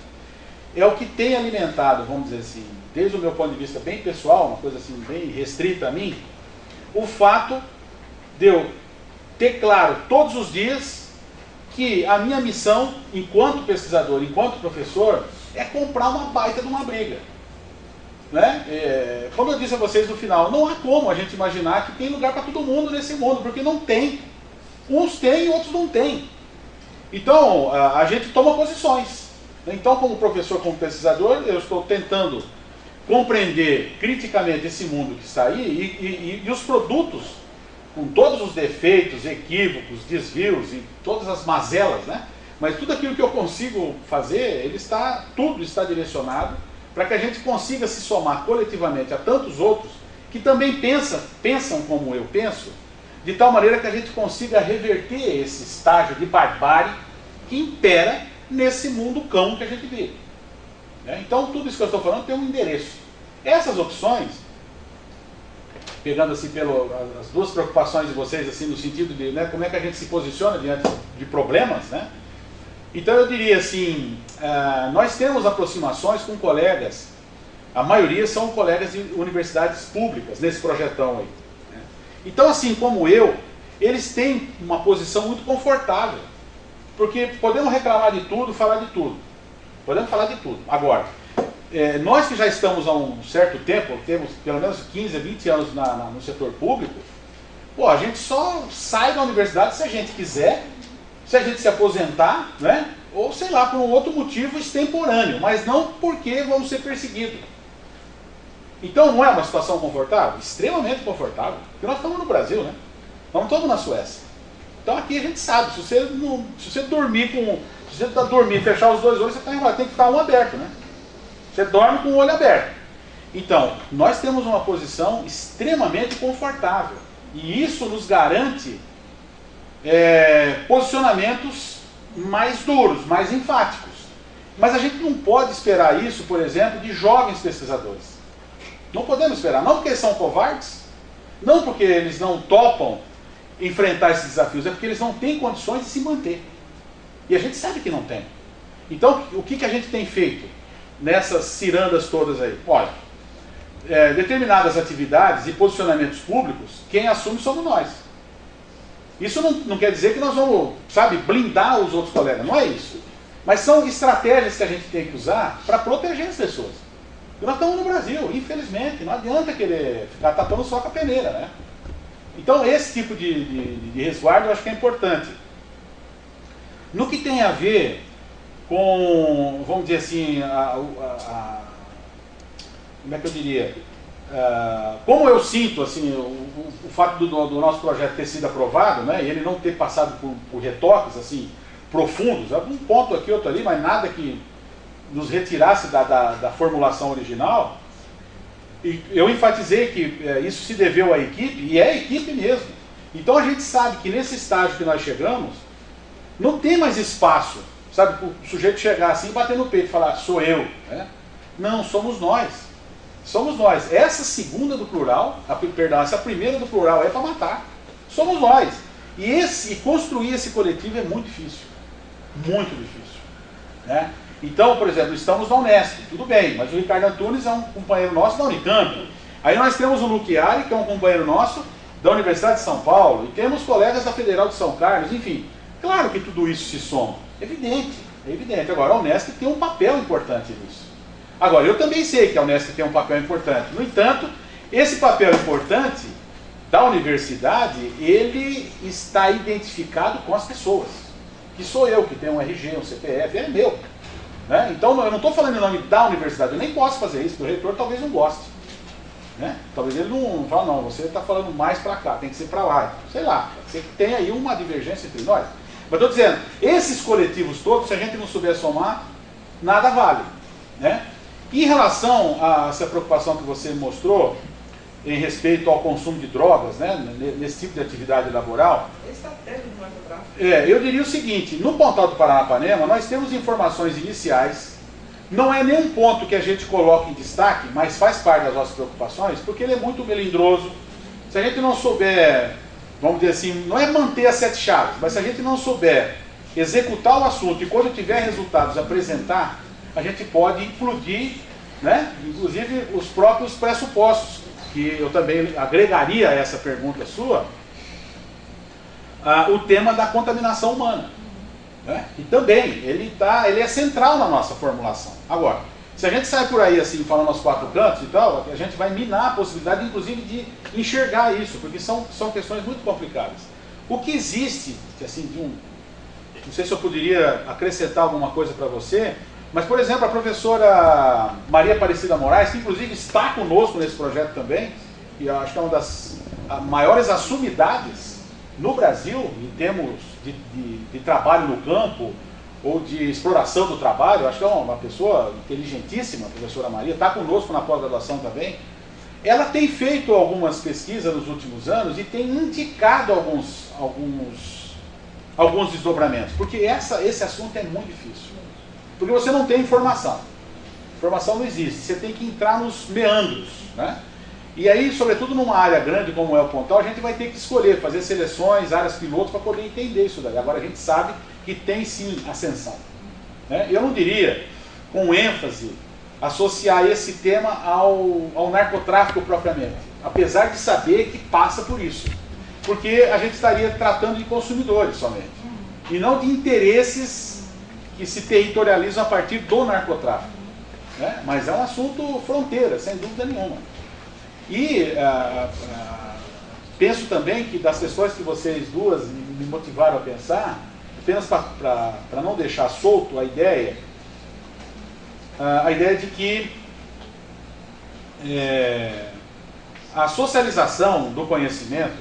B: é o que tem alimentado, vamos dizer assim, desde o meu ponto de vista bem pessoal, uma coisa assim bem restrita a mim, o fato de eu ter claro todos os dias que a minha missão, enquanto pesquisador, enquanto professor, é comprar uma baita de uma briga. Né? Como eu disse a vocês no final, não há como a gente imaginar que tem lugar para todo mundo nesse mundo, porque não tem. Uns têm e outros não têm. Então, a gente toma posições. Então, como professor, como pesquisador, eu estou tentando compreender criticamente esse mundo que está aí e os produtos, com todos os defeitos, equívocos, desvios e todas as mazelas, né? Mas tudo aquilo que eu consigo fazer, tudo está direcionado para que a gente consiga se somar coletivamente a tantos outros que também pensam como eu penso, de tal maneira que a gente consiga reverter esse estágio de barbárie que impera nesse mundo cão que a gente vive. Então tudo isso que eu estou falando tem um endereço. Essas opções, pegando assim as duas preocupações de vocês, assim, no sentido de, né, como é que a gente se posiciona diante de problemas, né? Então eu diria assim, nós temos aproximações com colegas, a maioria são colegas de universidades públicas, nesse projetão aí. Né? Então assim como eu, eles têm uma posição muito confortável, porque podemos reclamar de tudo, falar de tudo. Podemos falar de tudo. Agora, nós que já estamos há um certo tempo, temos pelo menos 15 a 20 anos no setor público, a gente só sai da universidade se a gente quiser, se a gente se aposentar, né? Ou sei lá, por um outro motivo extemporâneo, mas não porque vamos ser perseguidos. Então não é uma situação confortável? Extremamente confortável, porque nós estamos no Brasil, né? Vamos todos na Suécia. Então aqui a gente sabe, se você dormir e fechar os dois olhos, você tem que ficar um aberto, né? Você dorme com o olho aberto. Então, nós temos uma posição extremamente confortável. E isso nos garante posicionamentos mais duros, mais enfáticos. Mas a gente não pode esperar isso, por exemplo, de jovens pesquisadores. Não podemos esperar. Não porque eles são covardes, não porque eles não topam enfrentar esses desafios, é porque eles não têm condições de se manter. E a gente sabe que não tem. Então, o que a gente tem feito nessas cirandas todas aí? Olha, determinadas atividades e posicionamentos públicos, quem assume somos nós. Isso não quer dizer que nós vamos, blindar os outros colegas, não é isso. Mas são estratégias que a gente tem que usar para proteger as pessoas. E nós estamos no Brasil, infelizmente, não adianta querer ficar tapando só com a peneira, né? Então esse tipo de resguardo eu acho que é importante. No que tem a ver com, vamos dizer assim, como é que eu diria? Como eu sinto assim, o fato do nosso projeto ter sido aprovado, né, e ele não ter passado por retoques assim, profundos, um ponto aqui, outro ali, mas nada que nos retirasse da formulação original, e eu enfatizei que isso se deveu à equipe, e é a equipe mesmo. Então a gente sabe que nesse estágio que nós chegamos, não tem mais espaço, o sujeito chegar assim, bater no peito e falar, sou eu. Né? Não, somos nós. Somos nós. Essa segunda do plural, essa primeira do plural é para matar. Somos nós. E construir esse coletivo é muito difícil. Muito difícil. Né? Então, por exemplo, estamos na Unesp, tudo bem, mas o Ricardo Antunes é um companheiro nosso da Unicamp. Aí nós temos o Luchiari, que é um companheiro nosso da Universidade de São Paulo, e temos colegas da Federal de São Carlos, enfim. Claro que tudo isso se soma. Evidente, é evidente. Agora, a Unesp tem um papel importante nisso. Agora, eu também sei que a Unesp tem um papel importante. No entanto, esse papel importante da universidade, ele está identificado com as pessoas. Que sou eu, que tenho um RG, um CPF, é meu. Né? Então, eu não estou falando em nome da universidade, eu nem posso fazer isso, porque o reitor talvez não goste. Né? Talvez ele não fale, não, você está falando mais para cá, tem que ser para lá. Sei lá, você tem aí uma divergência entre nós. Mas estou dizendo, esses coletivos todos, se a gente não souber somar, nada vale. Né? Em relação a essa preocupação que você mostrou, em respeito ao consumo de drogas, né, nesse tipo de atividade laboral, eu diria o seguinte, no Pontal do Paranapanema, nós temos informações iniciais, não é nenhum ponto que a gente coloca em destaque, mas faz parte das nossas preocupações, porque ele é muito melindroso. Se a gente não souber, vamos dizer assim, não é manter as 7 chaves, mas se a gente não souber executar o assunto e quando tiver resultados apresentar, a gente pode implodir, né, inclusive os próprios pressupostos, que eu também agregaria a essa pergunta sua, o tema da contaminação humana. Né? E também, ele é central na nossa formulação. Agora, se a gente sai por aí assim, falando aos 4 cantos e tal, a gente vai minar a possibilidade, inclusive, de enxergar isso, porque são questões muito complicadas. O que existe, assim, não sei se eu poderia acrescentar alguma coisa para você, mas, por exemplo, a professora Maria Aparecida Moraes, que inclusive está conosco nesse projeto também, e eu acho que é uma das maiores assumidades no Brasil, em termos de trabalho no campo, ou de exploração do trabalho. Eu acho que é uma pessoa inteligentíssima, a professora Maria, está conosco na pós-graduação também. Ela tem feito algumas pesquisas nos últimos anos e tem indicado alguns desdobramentos, porque esse assunto é muito difícil. Porque você não tem informação. Informação não existe. Você tem que entrar nos meandros. Né? E aí, sobretudo numa área grande como é o Pontal, a gente vai ter que escolher, fazer seleções, áreas pilotos para poder entender isso daí. Agora a gente sabe que tem sim ascensão. Né? Eu não diria, com ênfase, associar esse tema ao narcotráfico propriamente. Apesar de saber que passa por isso. Porque a gente estaria tratando de consumidores somente. E não de interesses que se territorializam a partir do narcotráfico. Né? Mas é um assunto fronteira, sem dúvida nenhuma. E penso também que das questões que vocês duas me motivaram a pensar, apenas para não deixar solto a ideia de que a socialização do conhecimento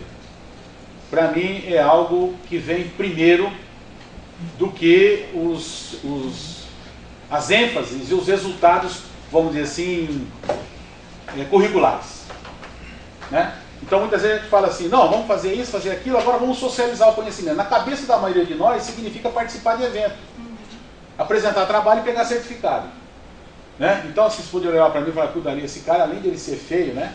B: para mim, é algo que vem primeiro do que as ênfases e os resultados, vamos dizer assim, curriculares. Né? Então, muitas vezes a gente fala assim, não, vamos fazer isso, fazer aquilo, agora vamos socializar o conhecimento. Na cabeça da maioria de nós, significa participar de evento, apresentar trabalho e pegar certificado. Né? Então, vocês poderiam olhar para mim e falar, cuida ali, esse cara, além de ele ser feio, né,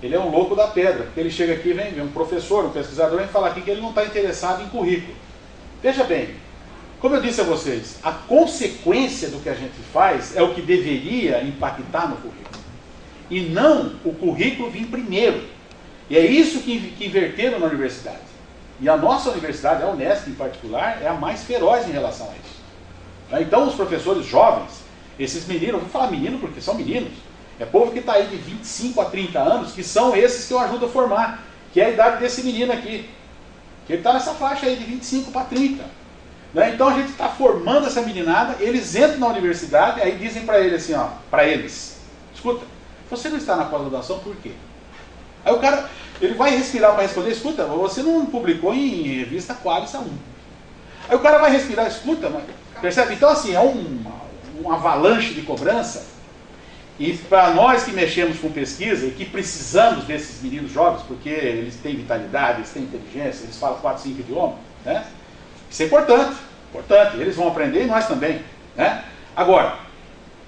B: ele é um louco da pedra, porque ele chega aqui, vem um professor, um pesquisador, vem falar aqui que ele não está interessado em currículo. Veja bem, como eu disse a vocês, a consequência do que a gente faz é o que deveria impactar no currículo. E não o currículo vir primeiro. E é isso que inverteram na universidade. E a nossa universidade, a Unesp em particular, é a mais feroz em relação a isso. Então, os professores jovens, esses meninos, eu vou falar menino porque são meninos, é povo que está aí de 25 a 30 anos, que são esses que eu ajudo a formar, que é a idade desse menino aqui. Que ele está nessa faixa aí de 25 para 30. Né? Então a gente está formando essa meninada, eles entram na universidade, aí dizem para ele assim, ó, para eles, escuta, você não está na pós-graduação por quê? Aí o cara, ele vai respirar para responder, escuta, você não publicou em revista Qualisa 1. Aí o cara vai respirar, escuta, mas, percebe? Então assim, é um avalanche de cobrança. E para nós que mexemos com pesquisa e que precisamos desses meninos jovens, porque eles têm vitalidade, eles têm inteligência, eles falam 4, 5 idiomas, né? Isso é importante, importante. Eles vão aprender e nós também. Né? Agora,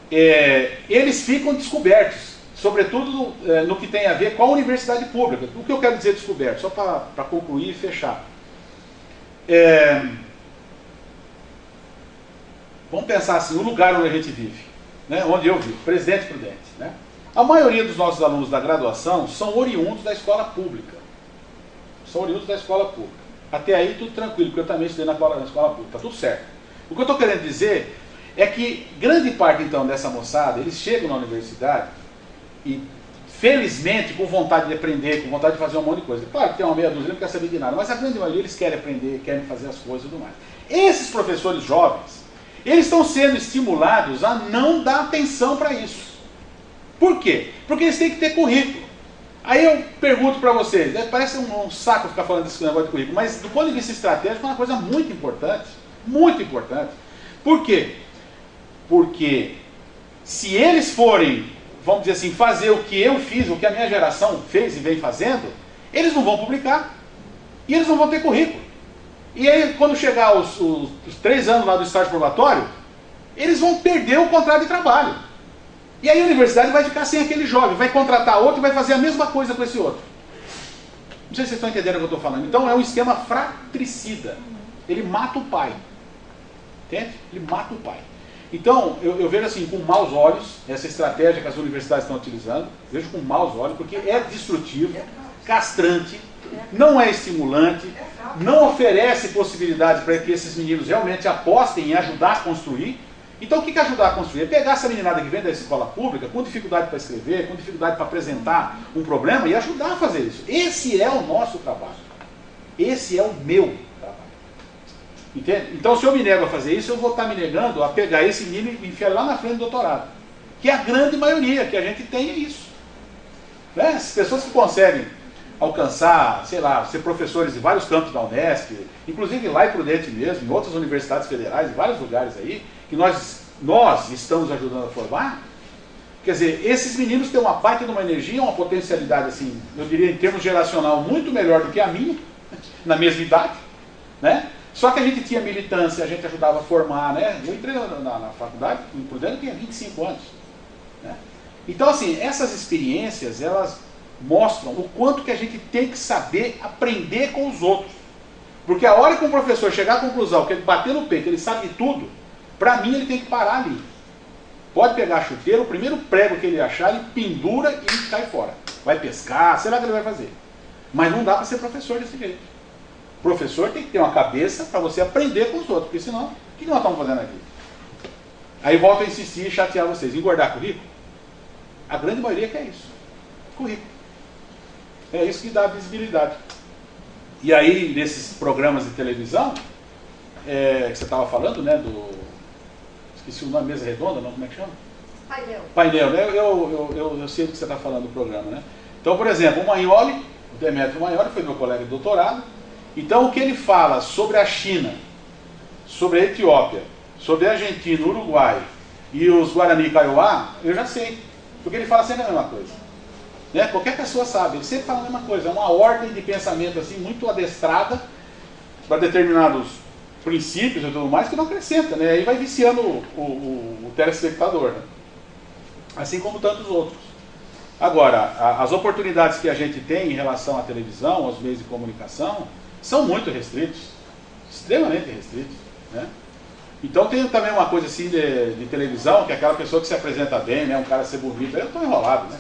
B: eles ficam descobertos, sobretudo no que tem a ver com a universidade pública. O que eu quero dizer descoberto? Só para concluir e fechar. Vamos pensar assim, o lugar onde a gente vive. Né, onde eu vivo, Presidente Prudente. Né? A maioria dos nossos alunos da graduação são oriundos da escola pública. São oriundos da escola pública. Até aí tudo tranquilo, porque eu também estudei na escola pública, está tudo certo. O que eu estou querendo dizer é que grande parte então dessa moçada, eles chegam na universidade e felizmente com vontade de aprender, com vontade de fazer um monte de coisa. Claro que tem uma meia dúzia que não quer saber de nada, mas a grande maioria eles querem aprender, querem fazer as coisas e tudo mais. Esses professores jovens, eles estão sendo estimulados a não dar atenção para isso. Por quê? Porque eles têm que ter currículo. Aí eu pergunto para vocês, parece um saco ficar falando desse negócio de currículo, mas do ponto de vista estratégico é uma coisa muito importante. Muito importante. Por quê? Porque se eles forem, vamos dizer assim, fazer o que eu fiz, o que a minha geração fez e vem fazendo, eles não vão publicar. E eles não vão ter currículo. E aí, quando chegar os 3 anos lá do estágio probatório, eles vão perder o contrato de trabalho. E aí a universidade vai ficar sem aquele jovem, vai contratar outro e vai fazer a mesma coisa com esse outro. Não sei se vocês estão entendendo o que eu estou falando. Então é um esquema fratricida. Ele mata o pai. Entende? Ele mata o pai. Então, eu vejo assim, com maus olhos, essa estratégia que as universidades estão utilizando, vejo com maus olhos, porque é destrutivo, castrante, não é estimulante, não oferece possibilidades para que esses meninos realmente apostem em ajudar a construir. Então o que é ajudar a construir? É pegar essa meninada que vem da escola pública, com dificuldade para escrever, com dificuldade para apresentar um problema, e ajudar a fazer isso. Esse é o nosso trabalho. Esse é o meu trabalho. Entende? Então se eu me nego a fazer isso, eu vou estar me negando a pegar esse menino e enfiar lá na frente do doutorado. Que a grande maioria que a gente tem é isso. Né? As pessoas que conseguem alcançar, sei lá, ser professores de vários campos da Unesp, inclusive lá em Prudente mesmo, em outras universidades federais, em vários lugares aí, que nós estamos ajudando a formar. Quer dizer, esses meninos têm uma baita de uma energia, uma potencialidade, assim, eu diria, em termos geracional, muito melhor do que a minha, na mesma idade, né? Só que a gente tinha militância, a gente ajudava a formar, né? Eu entrei na faculdade, em Prudente, eu tinha 25 anos. Né? Então, assim, essas experiências, elas mostram o quanto que a gente tem que saber aprender com os outros. Porque a hora que um professor chegar à conclusão, que ele bater no peito, ele sabe tudo, para mim ele tem que parar ali. Pode pegar a chuteira, o primeiro prego que ele achar, ele pendura e cai fora. Vai pescar, sei lá o que ele vai fazer. Mas não dá para ser professor desse jeito. O professor tem que ter uma cabeça para você aprender com os outros, porque senão, o que nós estamos fazendo aqui? Aí volto a insistir e chatear vocês. Engordar currículo? A grande maioria quer isso. Currículo. É isso que dá visibilidade. E aí, nesses programas de televisão, que você estava falando, né, esqueci o nome, mesa redonda, não, como é que chama?
C: Painel.
B: Painel, né? Eu sei do que você está falando do programa, né? Então, por exemplo, o Magnoli, o Demetrio Magnoli, foi meu colega de doutorado, Então o que ele fala sobre a China, sobre a Etiópia, sobre a Argentina, o Uruguai e os Guarani Kaiowá, eu já sei. Porque ele fala sempre a mesma coisa. Né? Qualquer pessoa sabe, ele sempre fala a mesma coisa. É uma ordem de pensamento assim, muito adestrada para determinados princípios e tudo mais, que não acrescenta, né? Aí vai viciando o telespectador, né? Assim como tantos outros. Agora, as oportunidades que a gente tem em relação à televisão, aos meios de comunicação, são muito restritos, extremamente restritos, né? Então tem também uma coisa assim de televisão, que é aquela pessoa que se apresenta bem, né? Um cara ser bonito, aí eu estou enrolado, né?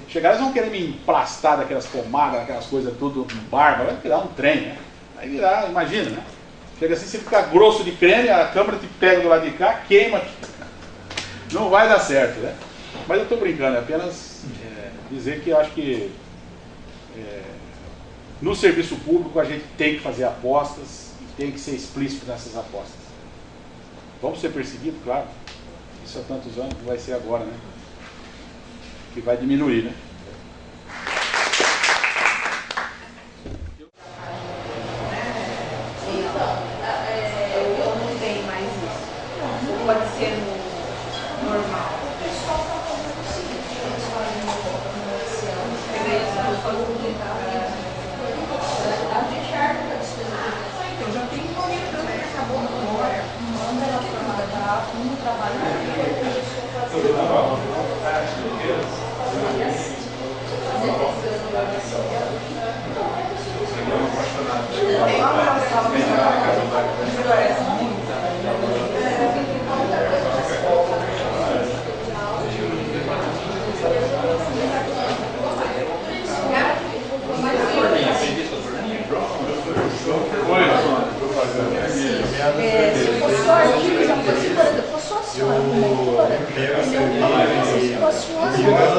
B: Chegar, eles vão querer me emplastar daquelas pomadas, daquelas coisas tudo barba, vai virar um trem, né? Vai virar, imagina, né? Chega assim, você fica grosso de creme, a câmera te pega do lado de cá, queima, não vai dar certo, né? Mas eu estou brincando, é apenas dizer que eu acho que no serviço público a gente tem que fazer apostas e tem que ser explícito nessas apostas. Vamos ser perseguidos, claro. Isso há tantos anos, vai ser agora, né? Que vai diminuir, né?
E: Eu não tenho mais isso. Não pode ser normal.
D: Eu já tenho uma amiga também que acabou agora. Manda ela trabalhar, um trabalhar.
C: Se eu fosse o arquivo, já fosse, por exemplo, eu fosse uma senhora, se fosse uma senhora,